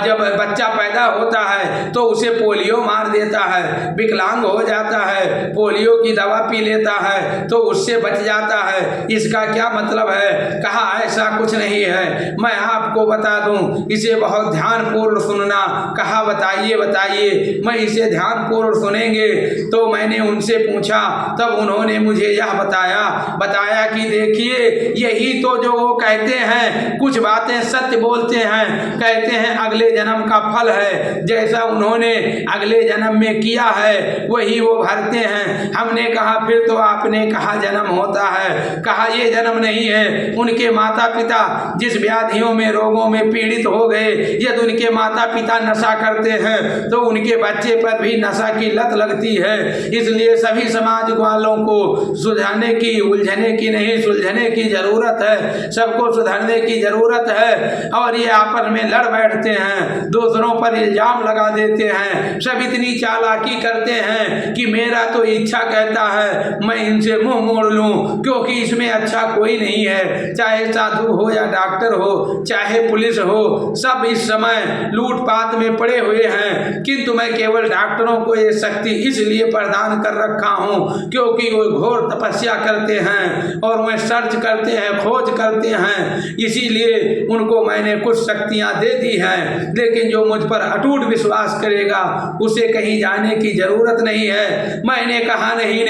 जब बच्चा पैदा होता है तो उसे पोलियो मार देता है, विकलांग हो जाता है, पोलियो की दवा पी लेता है तो उससे बच जाता है, इसका क्या मतलब है? कहा ऐसा कुछ नहीं है, मैं आपको बता दूं, इसे बहुत ध्यानपूर्वक सुनना। कहा बताइए। मैं इसे ध्यानपूर्वक सुनेंगे। तो मैंने उनसे पूछा, तब उन्होंने मुझे यह बताया कि देखिए यही तो जो वो कहते हैं, कुछ बातें सत्य बोलते हैं, कहते हैं अगले जन्म का फल है, जैसा उन्होंने अगले जन्म में किया है वही वो भरते हैं। हमने कहा फिर तो आपने कहा जन्म होता है, कहा ये जन्म नहीं है। उनके माता पिता जिस व्याधियों में, रोगों में पीड़ित हो गए, यदि उनके माता पिता नशा करते हैं तो उनके बच्चे पर भी नशा की लत लगती है। इसलिए सभी समाज वालों को सुलझाने की, उलझने की नहीं, सुलझने की जरूरत है, सबको सुधरने की जरूरत है। और ये आपस में लड़ बैठते हैं, दूसरों पर इल्जाम लगा देते हैं, सब इतनी चालाकी करते हैं कि मेरा तो इच्छा कहता है मैं इनसे मुंह मोड़ लूं, क्योंकि इसमें अच्छा कोई नहीं है। चाहे साधु हो या डॉक्टर हो, चाहे पुलिस हो, सब इस समय लूटपाट में पड़े हुए हैं। किंतु मैं केवल डॉक्टरों को ये शक्ति इसलिए प्रदान कर रखा हूँ क्योंकि वो घोर तपस्या करते हैं और वह सर्च करते हैं, खोज करते हैं, इसीलिए उनको मैंने कुछ शक्तियाँ दे दी हैं। लेकिन जो मुझ पर अटूट विश्वास करेगा उसे कहीं जाने की जरूरत नहीं है। मैंने कहा नहीं,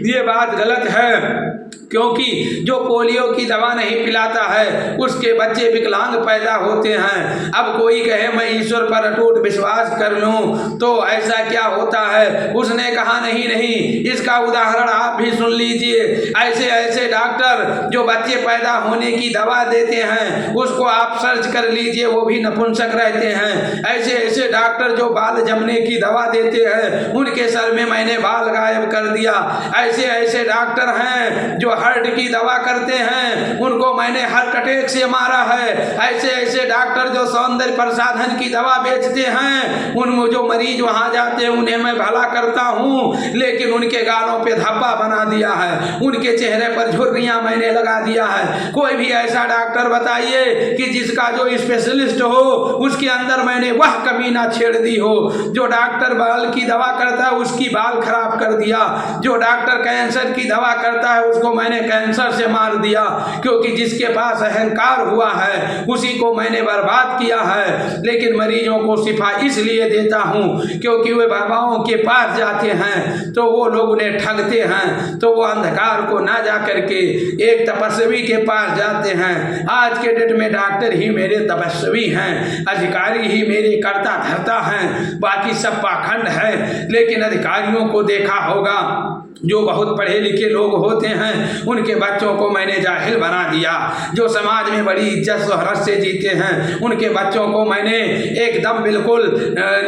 ये बात गलत है, क्योंकि जो पोलियो की दवा नहीं पिलाता है उसके बच्चे विकलांग पैदा होते हैं। अब कोई कहे मैं ईश्वर पर अटूट विश्वास कर लूं तो ऐसा क्या होता है? उसने कहा नहीं, इसका उदाहरण आप भी सुन लीजिए। ऐसे डॉक्टर जो बच्चे पैदा होने की दवा देते हैं उसको आप सर्च कर लीजिए, वो भी नपुंसक रहते हैं। ऐसे डॉक्टर जो बाल जमने की दवा देते हैं उनके सर में मैंने बाल गायब कर दिया। ऐसे डॉक्टर हैं जो हार्ट की दवा करते हैं, उनको मैंने हार्ट अटैक से मारा है। ऐसे डॉक्टर जो सौंदर्य प्रसाधन की दवा बेचते हैं, उन जो मरीज वहां जाते हैं उन्हें मैं भला करता हूं, लेकिन उनके गालों पे धब्बा बना दिया है, उनके चेहरे पर झुर्रियां मैंने लगा दिया है। कोई भी ऐसा डॉक्टर बताइए कि जिसका जो स्पेशलिस्ट हो उसके अंदर मैंने वह कमीना छेड़ दी हो। जो डॉक्टर बाल की दवा करता है उसकी बाल खराब कर दिया, जो डॉक्टर कैंसर की दवा करता है उसको मैंने कैंसर से मार दिया, क्योंकि जिसके पास अहंकार हुआ है उसी को मैंने बर्बाद किया है। लेकिन मरीजों को शिफा इसलिए देता हूं क्योंकि वे बाबाओं के पास जाते हैं तो वो लोग उन्हें ठगते हैं, तो वो अंधकार को ना जा करके एक तपस्वी के पास जाते हैं। आज के डेट में डॉक्टर ही मेरे तपस्वी हैं, अधिकारी ही मेरे कर्ता धर्ता हैं, बाकी सब पाखंड है। लेकिन अधिकारियों को देखा होगा जो बहुत पढ़े लिखे लोग होते हैं उनके बच्चों को मैंने जाहिल बना दिया। जो समाज में बड़ी इज्जत शोहरत से जीते हैं उनके बच्चों को मैंने एकदम बिल्कुल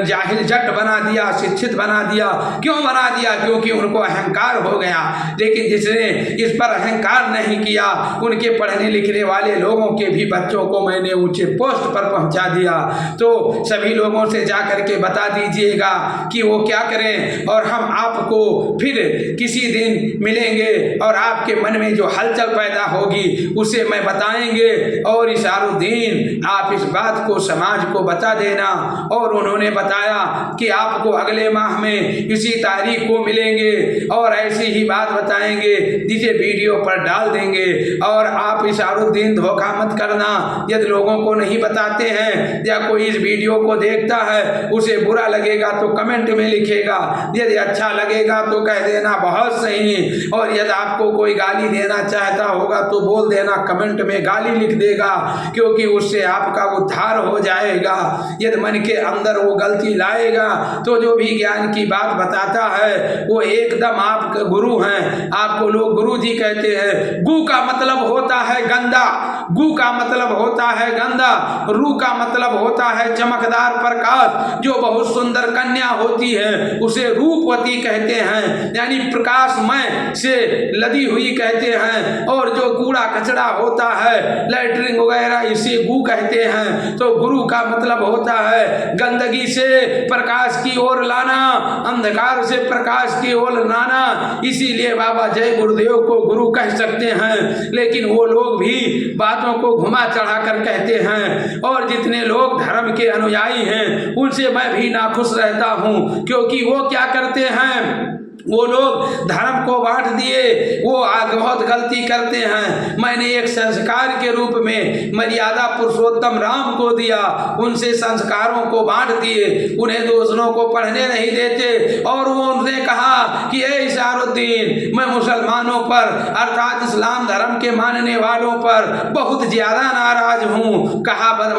जाहिल जट बना दिया, शिक्षित बना दिया। क्यों बना दिया? क्योंकि उनको अहंकार हो गया। लेकिन जिसने इस पर अहंकार नहीं किया उनके पढ़ने लिखने वाले लोगों के भी बच्चों को मैंने ऊंचे पोस्ट पर पहुंचा दिया। तो सभी लोगों से जा करके बता दीजिएगा कि वो क्या करें, और हम आपको फिर किसी दिन मिलेंगे और आपके मन में जो हलचल पैदा होगी उसे मैं बताएंगे। और इसारुद्दीन आप इस बात को समाज को बता देना। और उन्होंने बताया कि आपको अगले माह में इसी तारीख को मिलेंगे और ऐसी ही बात बताएंगे जिसे वीडियो पर डाल देंगे। और आप इसारुद्दीन धोखा मत करना, यदि लोगों को नहीं बताते हैं या कोई इस वीडियो को देखता है उसे बुरा लगेगा तो कमेंट में लिखेगा, यदि अच्छा लगेगा तो कह देना बहुत सही, और यदि आपको कोई गाली देना चाहता होगा तो बोल देना कमेंट में गाली लिख देगा, क्योंकि उससे आपका उद्धार हो जाएगा। यदि मन के अंदर वो गलती लाएगा तो जो भी ज्ञान की बात बताता है वो एकदम आपके गुरु हैं। आपको लोग गुरु जी कहते हैं। गु का मतलब होता है गंदा, गु का मतलब होता है गंदा, रू का मतलब होता है चमकदार प्रकाश। जो बहुत सुंदर कन्या होती है उसे रूपवती कहते हैं, यानी प्रकाशमय से लदी हुई कहते हैं। और जो कूड़ा कचरा होता है लैट्रिन वगैरह इसे गु कहते हैं। तो गुरु का मतलब होता है गंदगी से प्रकाश की ओर लाना, अंधकार से प्रकाश की ओर लाना। इसीलिए बाबा जय गुरुदेव को गुरु कह सकते हैं। लेकिन वो लोग भी बातों को घुमा चढ़ा कर कहते हैं। और जितने लोग धर्म के अनुयायी हैं उनसे मैं भी नाखुश रहता हूँ, क्योंकि वो क्या करते हैं, वो लोग धर्म को बांट दिए, वो बहुत गलती करते हैं। मैंने एक संस्कार के रूप में मर्यादा पुरुषोत्तम राम को दिया, उनसे संस्कारों को बांट दिए, उन्हें दूसरों को पढ़ने नहीं देते। और वो उनने कहा कि ए इसारुद्दीन, मैं मुसलमानों पर अर्थात इस्लाम धर्म के मानने वालों पर बहुत ज़्यादा नाराज हूँ।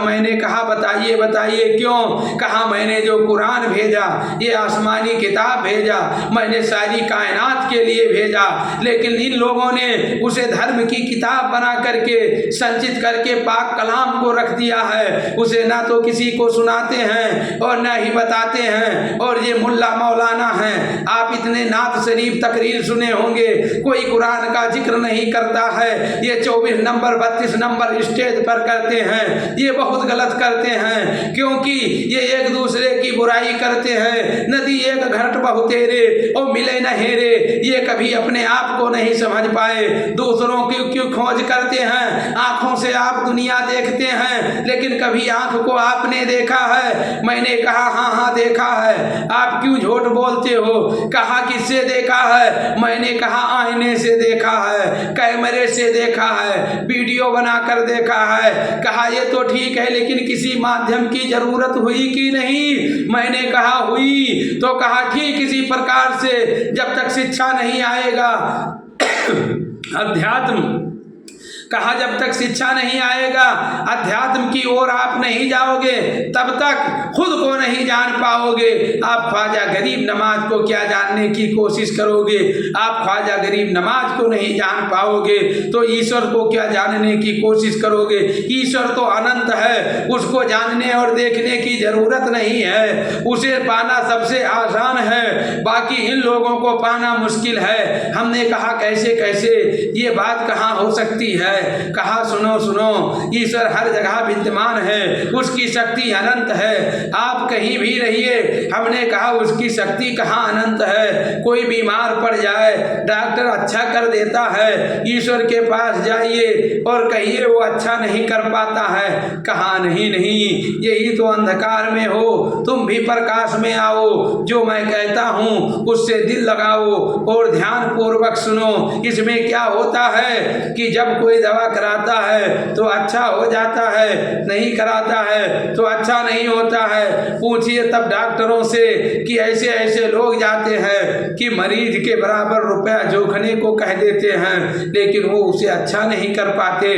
मैंने कहा बताइए बताइए क्यों? कहा मैंने जो कुरान भेजा, ये आसमानी किताब भेजा, मैंने सारी कायनात के लिए भेजा, लेकिन इन लोगों ने उसे धर्म की किताब बना करके संचित करके पाक कलाम को रख दिया है। उसे ना तो किसी को सुनाते हैं और ना ही बताते हैं। और ये मुल्ला मौलाना हैं, आप इतने नात शरीफ तकरीर सुने होंगे, कोई कुरान का जिक्र नहीं करता है। ये 24 नंबर 32 नंबर स्टेज पर करते हैं, ये बहुत गलत करते हैं, क्योंकि ये एक दूसरे की बुराई करते हैं। नदी एक घाट बहु तेरे और मिले न हेरे, ये कभी अपने आप को नहीं समझ पाए, दूसरों की क्यों खोज करते हैं। आंखों से आप दुनिया देखते हैं, लेकिन कभी आंख को आपने देखा है? मैंने कहा हाँ हाँ देखा है। आप क्यों झूठ बोलते हो? कहा किससे देखा है? मैंने कहा आईने से देखा है, कैमरे से देखा है, वीडियो बनाकर देखा है। कहा ये तो ठीक है, लेकिन किसी माध्यम की जरूरत हुई कि नहीं? मैंने कहा हुई। तो कहा ठीक इसी प्रकार से जब तक शिक्षा नहीं आएगा अध्यात्म, कहा जब तक शिक्षा नहीं आएगा अध्यात्म की ओर आप नहीं जाओगे तब तक खुद को नहीं जान पाओगे। आप ख्वाजा गरीब नवाज को क्या जानने की कोशिश करोगे? आप ख्वाजा गरीब नवाज को नहीं जान पाओगे तो ईश्वर को क्या जानने की कोशिश करोगे? ईश्वर तो अनंत है, उसको जानने और देखने की जरूरत नहीं है, उसे पाना सबसे आसान है, बाकी इन लोगों को पाना मुश्किल है। हमने कहा कैसे कैसे, ये बात कहाँ हो सकती है? कहा सुनो सुनो, ईश्वर हर जगह विद्यमान है, उसकी शक्ति अनंत है, आप कहीं भी रहिए। हमने कहा उसकी शक्ति कहाँ अनंत है? कोई बीमार पड़ जाए डॉक्टर अच्छा कर देता है, ईश्वर के पास जाइए और कहिए वो अच्छा नहीं कर पाता है। कहा नहीं नहीं, यही तो अंधकार में हो, तुम भी प्रकाश में आओ। जो मैं कहता हूँ उससे दिल लगाओ और ध्यान पूर्वक सुनो। इसमें क्या होता है कि जब कोई दवा कराता है तो अच्छा हो जाता है, नहीं कराता है तो अच्छा नहीं होता है। पूछिए तब डॉक्टरों से कि ऐसे ऐसे लोग जाते हैं कि मरीज के बराबर रुपया जोखने को कह देते हैं, लेकिन वो उसे अच्छा नहीं कर पाते।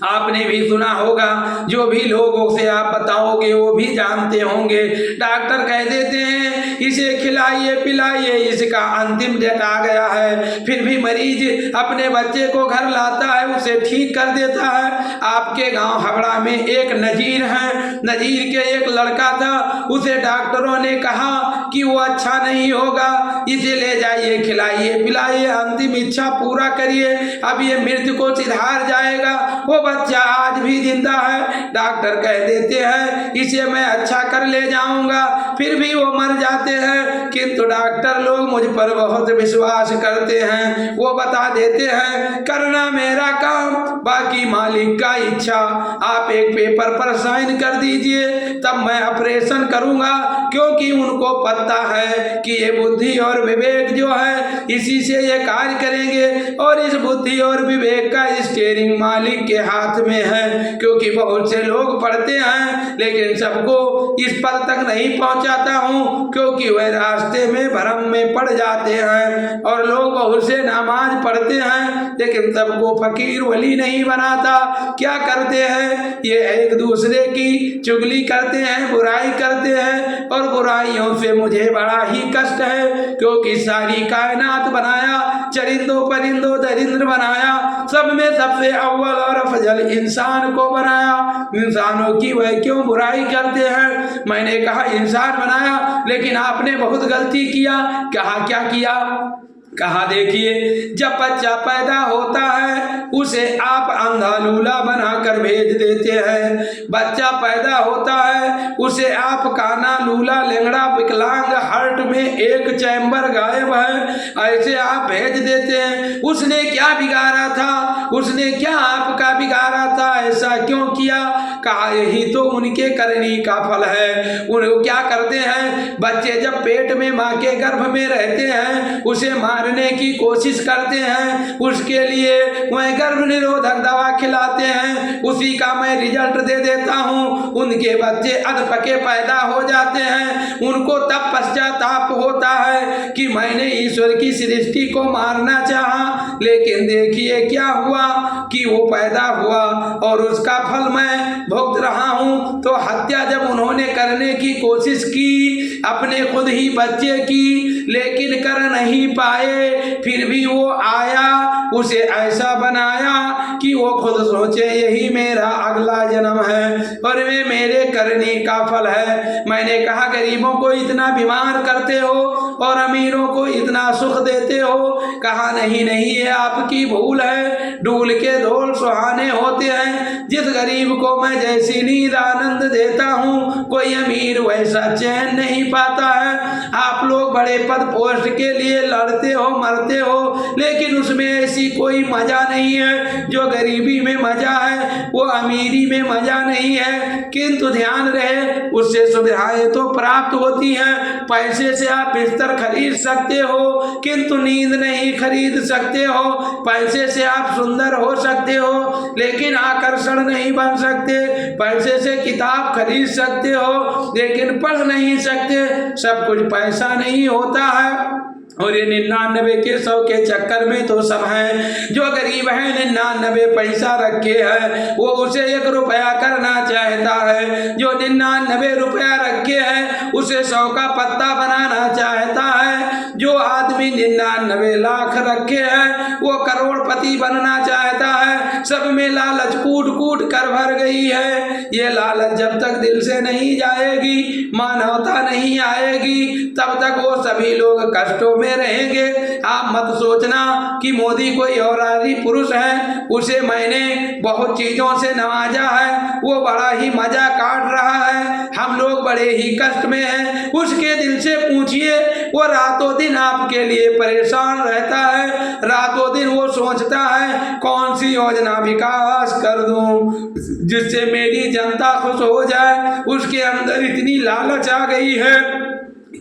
आपने भी सुना होगा, जो भी लोगों से आप बताओगे वो भी जानते होंगे। डॉक्टर कह देते हैं इसे खिलाइए पिलाइए, इसका अंतिम डेट आ गया है, फिर भी मरीज अपने बच्चे को घर लाता है, उसे ठीक कर देता है। आपके गांव हावड़ा में एक नजीर है, नजीर के एक लड़का था, उसे डॉक्टरों ने कहा कि वो अच्छा नहीं होगा, इसे ले जाइए खिलाइए पिलाइए, अंतिम इच्छा पूरा करिए, अब ये मृत्यु को सिधार जाएगा। वो बच्चा आज भी जिंदा है। डॉक्टर कह देते हैं इसे मैं अच्छा कर ले जाऊंगा, फिर भी वो मर जाते हैं। किंतु डॉक्टर लोग मुझ पर बहुत विश्वास करते हैं, वो बता देते हैं करना मेरा काम, बाकी मालिक का इच्छा। आप एक पेपर पर साइन कर दीजिए, तब मैं ऑपरेशन करूंगा, क्योंकि उनको पता है कि ये बुद्धि और विवेक जो है इसी से ये कार्य करेंगे, और इस बुद्धि और विवेक का स्टीयरिंग मालिक के हाथ में है। क्योंकि बहुत से लोग पढ़ते हैं लेकिन सबको इस पद तक नहीं पहुंचाता हूं, क्योंकि वह रास्ते में भ्रम में पड़ जाते हैं। और लोग बहुत से नमाज पढ़ते हैं लेकिन सबको फकीर वली नहीं बनाता। क्या करते हैं, ये एक दूसरे की चुगली करते हैं, बुराई करते हैं, और बुराइयों से मुझे बड़ा ही कष्ट है, क्योंकि सारी कायनात बनाया, चरिंदों परिंदों दरिंद्र बनाया, सब में सबसे अव्वल और अफजल इंसान को बनाया। इंसानों की वह क्यों बुराई करते हैं? मैंने कहा इंसान बनाया, लेकिन आपने बहुत गलती किया। कहा क्या किया? कहा देखिए, जब बच्चा पैदा होता है उसे आप अंधा लूला बनाकर भेज देते हैं। बच्चा पैदा होता है उसे आप काना लूला लेंगड़ा विकलांग, हार्ट में एक चैम्बर गायब है, ऐसे आप भेज देते हैं। उसने क्या बिगाड़ा था? उसने क्या आपका बिगाड़ा था? ऐसा क्यों किया? कहा यही तो उनके करनी का फल है। उन क्या करते हैं, बच्चे जब पेट में माँ के गर्भ में रहते हैं उसे मारने की कोशिश करते हैं, उसके लिए वह गर्भ निरोधक दवा खिलाते हैं, उसी का मैं रिजल्ट दे देता हूँ। उनके बच्चे अधपके पैदा हो जाते हैं, उनको तब पश्चाताप होता है कि मैंने ईश्वर की सृष्टि को मारना चाहा, लेकिन देखिए क्या हुआ कि वो पैदा हुआ और उसका फल मैं भुगत रहा हूँ। तो हत्या जब उन्होंने करने की कोशिश की अपने खुद ही बच्चे की, लेकिन कर नहीं पाए, फिर भी वो आया, उसे ऐसा बनाया कि वो खुद सोचे यही मेरा अगला जन्म है और वे मेरे करने का फल है। मैंने कहा गरीबों को इतना बीमार करते हो और अमीरों को इतना सुख देते हो। कहा नहीं नहीं, ये आपकी भूल है, डूल के धोल सुहाने होते हैं। जिस गरीब को मैं जैसी नींद आनंद देता हूँ, कोई अमीर वैसा चैन नहीं पाता है। आप लोग बड़े पद पोस्ट के लिए लड़ते हो मरते हो, लेकिन उसमें ऐसी कोई मजा नहीं है जो गरीबी में मजा है, वो अमीरी में मजा नहीं है। किंतु ध्यान रहे, उससे सुविधाएं तो प्राप्त होती हैं। पैसे से आप बिस्तर खरीद सकते हो किंतु नींद नहीं खरीद सकते हो। पैसे से आप सुंदर हो सकते हो लेकिन आकर्षण नहीं बन सकते। पैसे से किताब खरीद सकते हो लेकिन पढ़ नहीं सकते। सब कुछ पैसा नहीं होता है। और ये 99 के 100 के चक्कर में तो सब हैं। जो गरीब है 99 पैसा रखे है, वो उसे 1 रुपया करना चाहता है। जो 99 रुपया रखे है उसे 100 का पत्ता बनाना चाहता है। जो आदमी 99 लाख रखे है वो करोड़पति बनना चाहता है। सब में लालच कूट कूट कर भर गई है। ये लालच जब तक दिल से नहीं जाएगी, मानवता नहीं आएगी, तब तक वो सभी लोग कष्टों में रहेंगे। आप मत सोचना कि मोदी कोई औरारी पुरुष है, उसे मैंने बहुत चीजों से नवाजा है, वो बड़ा ही मजा काट रहा है। हम लोग बड़े ही कष्ट में हैं। उसके दिल से पूछिए, वो रातों दिन आपके लिए परेशान रहता है। रातों दिन वो सोचता है कौन सी योजना विकास कर दूं जिससे मेरी जनता खुश हो जाए। उसके अंदर इतनी लालच आ गई है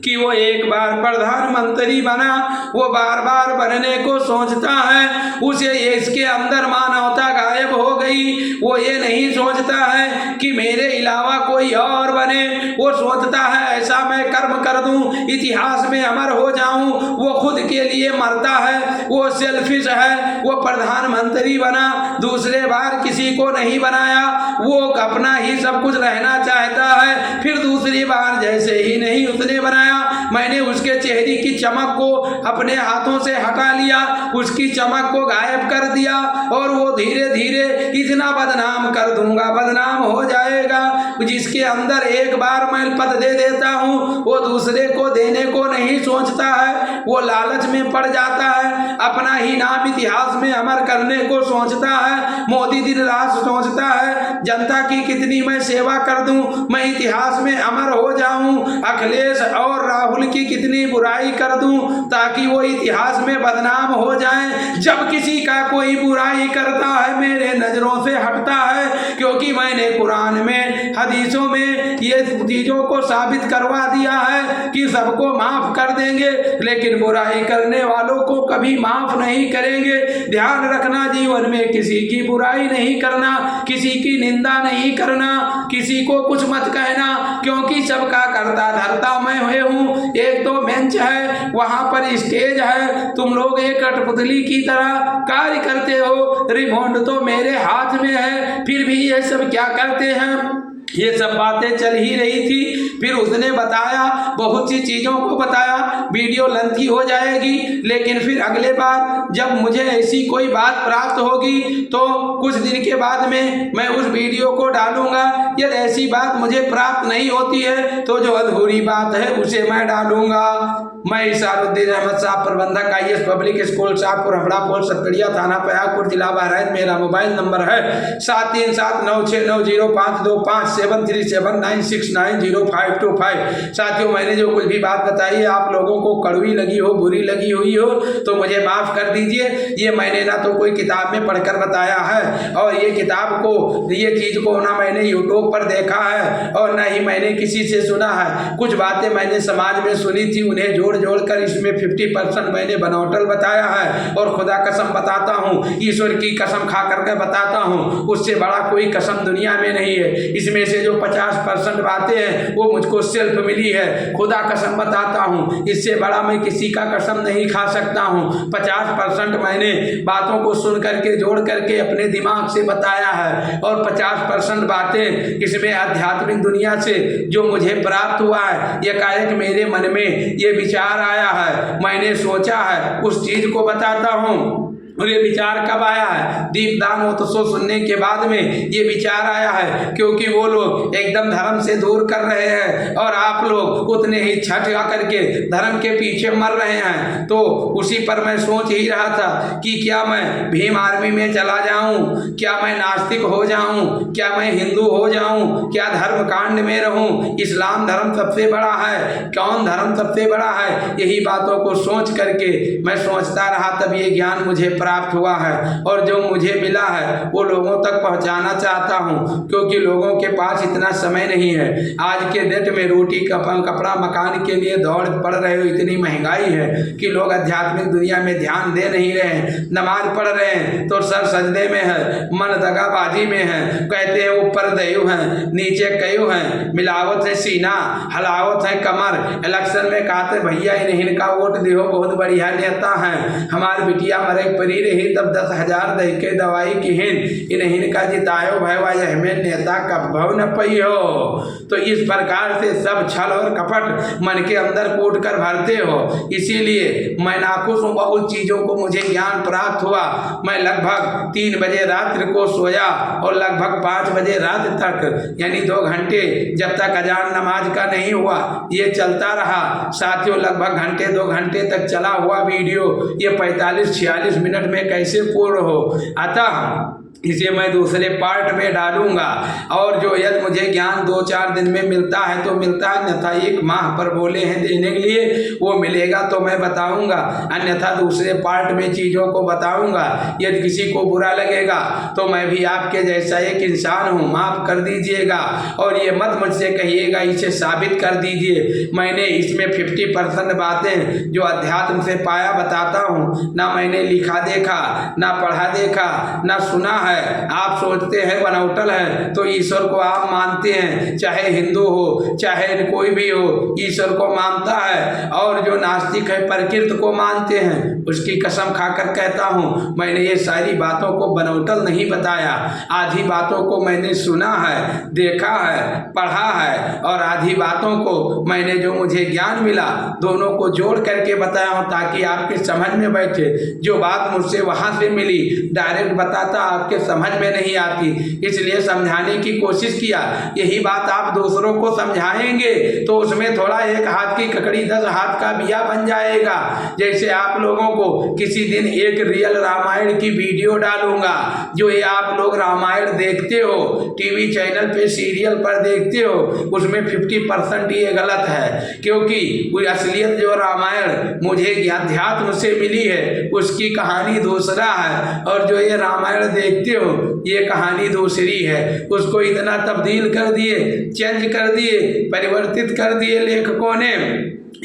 कि वो एक बार प्रधानमंत्री बना, वो बार बार बनने को सोचता है, उसे इसके अंदर मानवता गायब हो गई। वो ये नहीं सोचता है कि मेरे अलावा कोई और बने, वो सोचता है ऐसा मैं कर्म कर दूं, इतिहास में अमर हो जाऊं। वो खुद के लिए मरता है, वो सेल्फिश है। वो प्रधानमंत्री बना, दूसरे बार किसी को नहीं बनाया, वो अपना ही सब कुछ रहना चाहता है। फिर दूसरी बार जैसे ही नहीं उसने बनाया, मैंने उसके चेहरे की चमक को अपने हाथों से हटा लिया, उसकी चमक को गायब कर दिया, और वो धीरे धीरे इतना बदनाम कर दूंगा, बदनाम हो जाएगा। जिसके अंदर एक बार मैं पद दे देता हूँ, वो दूसरे को देने को नहीं सोचता है, वो लालच में पड़ जाता है, अपना ही नाम इतिहास में अमर करने को सोचता है। मोदी दिन रात सोचता है जनता की कितनी मैं सेवा कर दूं, मैं इतिहास में अमर हो जाऊं। अखिलेश और राहुल की कितनी बुराई कर दूं ताकि वो इतिहास में बदनाम हो जाएं। जब किसी का कोई बुराई करता है मेरे नजरों से हटता है, क्योंकि मैंने कुरान में, हदीसों में ये चीजों को साबित करवा दिया है कि सबको माफ कर देंगे, लेकिन बुराई करने वालों को कभी माफ नहीं करेंगे। ध्यान रखना, जीवन में किसी की बुराई नहीं करना, किसी की निंदा नहीं करना, किसी को कुछ मत कहना, क्योंकि सबका करता धरता मैं हुए हूँ। एक तो मंच है, वहां पर स्टेज है, तुम लोग एक कठपुतली की तरह कार्य करते हो, रिमोट तो मेरे हाथ में है, फिर भी ये सब क्या करते हैं। ये सब बातें चल ही रही थी। फिर उसने बताया, बहुत सी चीज़ों को बताया, वीडियो लंथी हो जाएगी, लेकिन फिर अगले बार जब मुझे ऐसी कोई बात प्राप्त होगी तो कुछ दिन के बाद में मैं उस वीडियो को डालूंगा। यदि ऐसी बात मुझे प्राप्त नहीं होती है तो जो अधूरी बात है उसे मैं डालूंगा। मैं इशारुद्दीन अहमद साहब, प्रबंधक IAS पब्लिक स्कूल शाहपुर, हफड़ापुर, सतकड़िया थाना प्रयागपुर, जिला बहराइच। मेरा मोबाइल नंबर है 7379690525 7379690525। साथियों, मैंने जो कुछ भी बात बताई है आप लोगों को कड़वी लगी हो, बुरी लगी हुई हो तो मुझे माफ़ कर दीजिए। ये मैंने ना तो कोई किताब में पढ़कर बताया है, और ये किताब को, ये चीज़ को ना मैंने यूट्यूब पर देखा है और ना ही मैंने किसी से सुना है। कुछ बातें मैंने समाज में सुनी थी, उन्हें जोड़ कर इसमें 50% मैंने बनौटल बताया है। और खुदा कसम बताता हूँ, ईश्वर की कसम खा करके बताता हूँ, उससे बड़ा कोई कसम दुनिया में नहीं है। इसमें से जो 50% बातें हैं वो मुझको सेल्फ मिली है। खुदा कसम बताता हूँ, इससे बड़ा मैं किसी का कसम नहीं खा सकता हूँ। 50% मैंने बातों को सुन करके, जोड़ करके अपने दिमाग से बताया है, और 50% बातें इसमें आध्यात्मिक दुनिया से जो मुझे प्राप्त हुआ है, एकाएक मेरे मन में ये विचार आया है, मैंने सोचा है, उस चीज को बताता हूँ। और ये विचार कब आया है? दीपदान उत्सव सुनने के बाद में ये विचार आया है, क्योंकि वो लोग एकदम धर्म से दूर कर रहे हैं और आप लोग उतने ही छठ करके धर्म के पीछे मर रहे हैं। तो उसी पर मैं सोच ही रहा था कि क्या मैं भीम आर्मी में चला जाऊं, क्या मैं नास्तिक हो जाऊं, क्या मैं हिंदू हो जाऊं, क्या धर्म कांड में रहूं, इस्लाम धर्म सबसे बड़ा है, कौन धर्म सबसे बड़ा है। यही बातों को सोच करके मैं सोचता रहा, तब ये ज्ञान मुझे प्राप्त हुआ है, और जो मुझे मिला है वो लोगों तक पहुंचाना चाहता हूं, क्योंकि लोगों के पास इतना समय नहीं है। आज के डेट में रोटी कपड़ा मकान के लिए दौड़ पड़ रहे हो, इतनी महंगाई है कि लोग आध्यात्मिक दुनिया में ध्यान दे नहीं रहे हैं। नमाज पढ़ रहे हैं तो सर सजदे में है, मन दगाबाजी में है, कहते हैं ऊपर दयु हैं, नीचे कयु हैं, मिलावट है सीना, हलावत है कमर। इलेक्शन में कहते भैया इनका वोट दियो, बहुत बढ़िया नेता है, हमारे बिटिया मरे परी रही तब 10,000 दे के दवाई किहिन, इन्हीं का जितायो भयवा हमें नेता कब न पई हो। तो इस प्रकार से सब छल और कपट मन के अंदर कूट कर भरते हो। इसीलिए मैं नाखुश हूँ, बहुत चीज़ों को मुझे ज्ञान प्राप्त हुआ। मैं लगभग 3 बजे रात्रि को सोया और लगभग 5 बजे रात तक, यानी 2 घंटे, जब तक अजान नमाज का नहीं हुआ ये चलता रहा। साथियों, लगभग घंटे 2 घंटे तक चला हुआ वीडियो ये 45-46 मिनट में कैसे पूर्ण हो। अतः इसे मैं दूसरे पार्ट में डालूंगा। और जो यदि मुझे ज्ञान 2-4 दिन में मिलता है तो मिलता है, अन्यथा 1 माह पर बोले हैं देने के लिए, वो मिलेगा तो मैं बताऊंगा, अन्यथा दूसरे पार्ट में चीज़ों को बताऊंगा। यदि किसी को बुरा लगेगा तो मैं भी आपके जैसा एक इंसान हूँ, माफ़ कर दीजिएगा। और ये मत मुझसे कहिएगा इसे साबित कर दीजिए। मैंने इसमें 50% बातें जो अध्यात्म से पाया बताता हूँ, ना मैंने लिखा देखा, ना पढ़ा देखा, ना सुना है। आप सोचते हैं बनौटल है तो ईश्वर को आप मानते हैं, चाहे हिंदू हो चाहे कोई भी हो, ईश्वर को मानता है। और जो नास्तिक है प्रकृति को मानते हैं, उसकी कसम खाकर कहता हूँ मैंने ये सारी बातों को बनौटल नहीं बताया। आधी बातों को मैंने सुना है, देखा है, पढ़ा है, और आधी बातों को मैंने जो मुझे ज्ञान मिला दोनों को जोड़ करके बताया हूँ, ताकि आपके समझ में बैठे। जो बात मुझसे वहाँ से मिली डायरेक्ट बताता आपके समझ में नहीं आती, इसलिए समझाने की कोशिश किया। यही बात आप दूसरों को समझाएंगे तो उसमें थोड़ा 1 हाथ की ककड़ी 10 हाथ का बिया बन जाएगा। जैसे आप लोगों को किसी दिन एक रियल रामायण की वीडियो डालूंगा। जो ये आप लोग रामायण देखते हो, टीवी चैनल पे सीरियल पर देखते हो, उसमें 50% ये गलत है, क्योंकि वो असलियत जो रामायण मुझे अध्यात्म से मिली है उसकी कहानी दूसरा है, और जो ये रामायण देखते हो ये कहानी दूसरी है। उसको इतना तब्दील कर दिए, चेंज कर दिए, परिवर्तित कर दिए लेखकों ने,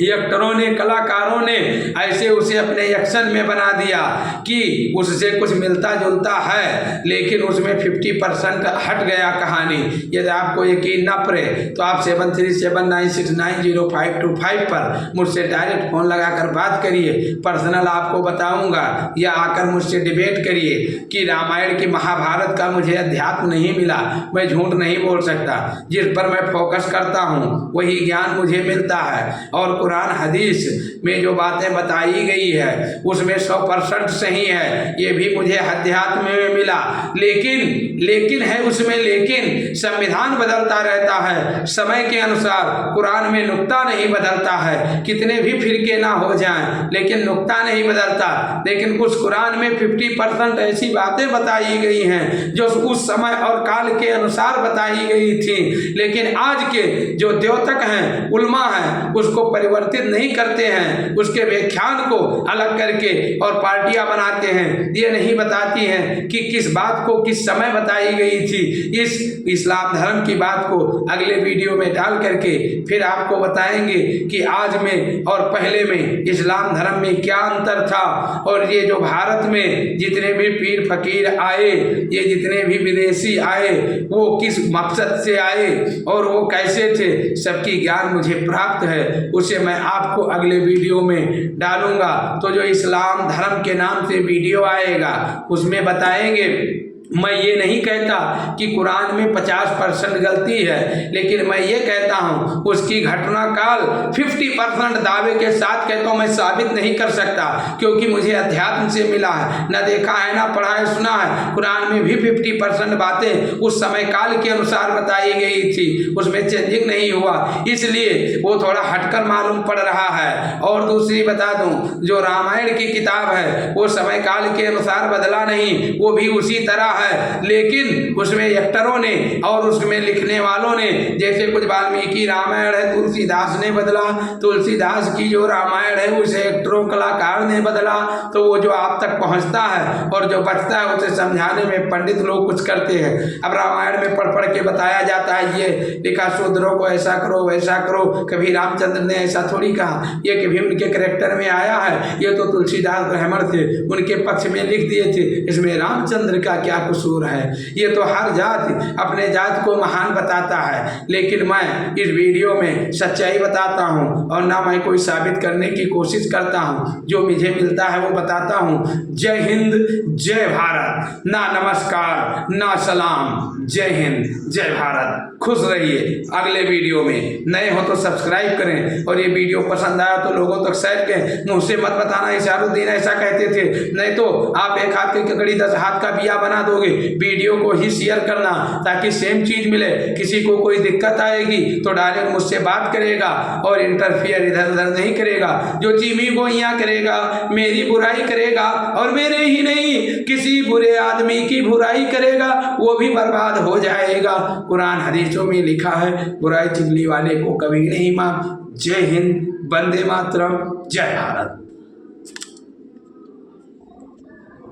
एक्टरों ने, कलाकारों ने, ऐसे उसे अपने एक्शन में बना दिया कि उससे कुछ मिलता जुलता है, लेकिन उसमें 50% हट गया कहानी। यदि आपको यकीन न पड़े तो आप 7379690525 पर मुझसे डायरेक्ट फ़ोन लगाकर बात करिए, पर्सनल आपको बताऊंगा, या आकर मुझसे डिबेट करिए कि रामायण की महाभारत का मुझे अध्यात्म नहीं मिला। मैं झूठ नहीं बोल सकता, जिस पर मैं फोकस करता हूँ वही ज्ञान मुझे मिलता है। और कुरान हदीस में जो बातें बताई गई है उसमें 100% सही है, ये भी मुझे अध्यात्म में मिला। लेकिन है उसमें लेकिन, संविधान बदलता रहता है समय के अनुसार, कुरान में नुक्ता नहीं बदलता है। कितने भी फिरके ना हो जाएं लेकिन नुक्ता नहीं बदलता। लेकिन उस कुरान में 50% ऐसी बातें बताई गई हैं जो उस समय और काल के अनुसार बताई गई थी, लेकिन आज के जो द्योतक हैं, उल्मा हैं, उसको परिवर्तित नहीं करते हैं, उसके व्याख्यान को अलग करके और पार्टियां बनाते हैं। ये नहीं बताती हैं कि किस बात को किस समय बताई गई थी। इस इस्लाम धर्म की बात को अगले वीडियो में डाल करके फिर आपको बताएंगे कि आज में और पहले में इस्लाम धर्म में क्या अंतर था, और ये जो भारत में जितने भी पीर फकीर आए, ये जितने भी विदेशी आए, वो किस मकसद से आए और वो कैसे थे, सबकी ज्ञान मुझे प्राप्त है। उसे मैं आपको अगले वीडियो में डालूंगा। तो जो इस्लाम धर्म के नाम से वीडियो आएगा उसमें बताएंगे। मैं ये नहीं कहता कि कुरान में 50% गलती है, लेकिन मैं ये कहता हूँ उसकी घटना काल 50% दावे के साथ कहता हूँ मैं साबित नहीं कर सकता, क्योंकि मुझे अध्यात्म से मिला है, ना देखा है, ना पढ़ा है, सुना है। कुरान में भी 50% बातें उस समय काल के अनुसार बताई गई थी, उसमें चेंजिंग नहीं हुआ, इसलिए वो थोड़ा हटकर मालूम पड़ रहा है। और दूसरी बता दूँ, जो रामायण की किताब है वो समय काल के अनुसार बदला नहीं, वो भी उसी तरह है, लेकिन उसमें एक्टरों ने और उसमें लिखने वालों ने, जैसे कुछ वाल्मीकि रामायण है तुलसीदास ने बदला, तुलसीदास की जो रामायण है उसे एक्टरों कलाकार ने बदला, तो वो जो आप तक पहुंचता है और जो बचता है उसे समझाने में पंडित लोग कुछ करते हैं। अब रामायण में पढ़ पढ़ के बताया जाता है ये लिखा शूद्रों को ऐसा करो वैसा करो, कभी रामचंद्र ने ऐसा थोड़ी कहा, ये कभी उनके कैरेक्टर में आया है, ये तो तुलसीदास ब्राह्मण थे उनके पक्ष में लिख दिए थे, इसमें रामचंद्र का क्या कसूर है। ये तो हर जात अपने जात को महान बताता है, लेकिन मैं इस वीडियो में सच्चाई बताता हूँ और ना मैं कोई साबित करने की कोशिश करता हूँ, जो मुझे मिलता है वो बताता हूँ। जय हिंद, जय भारत। ना नमस्कार ना सलाम, जय हिंद, जय भारत। खुश रहिए। अगले वीडियो में नए हो तो सब्सक्राइब करें, और ये वीडियो पसंद आया तो लोगों तक शेयर करें। मुझसे मत बताना इशारुद्दीन ऐसा कहते थे, नहीं तो आप एक हाथ की ककड़ी 10 हाथ का बिया बना दोगे। वीडियो को ही शेयर करना ताकि सेम चीज मिले। किसी को कोई दिक्कत आएगी तो डायरेक्ट मुझसे बात करेगा और इंटरफियर इधर उधर नहीं करेगा। जो चीमी गोइयां करेगा, मेरी बुराई करेगा, और मेरे ही नहीं किसी बुरे आदमी की बुराई करेगा, वो भी बर्बाद हो जाएगा। कुरान हदीसों में लिखा है, बुराई चुगली वाले को कभी नहीं माफ। जय हिंद, वंदे मातरम, जय भारत।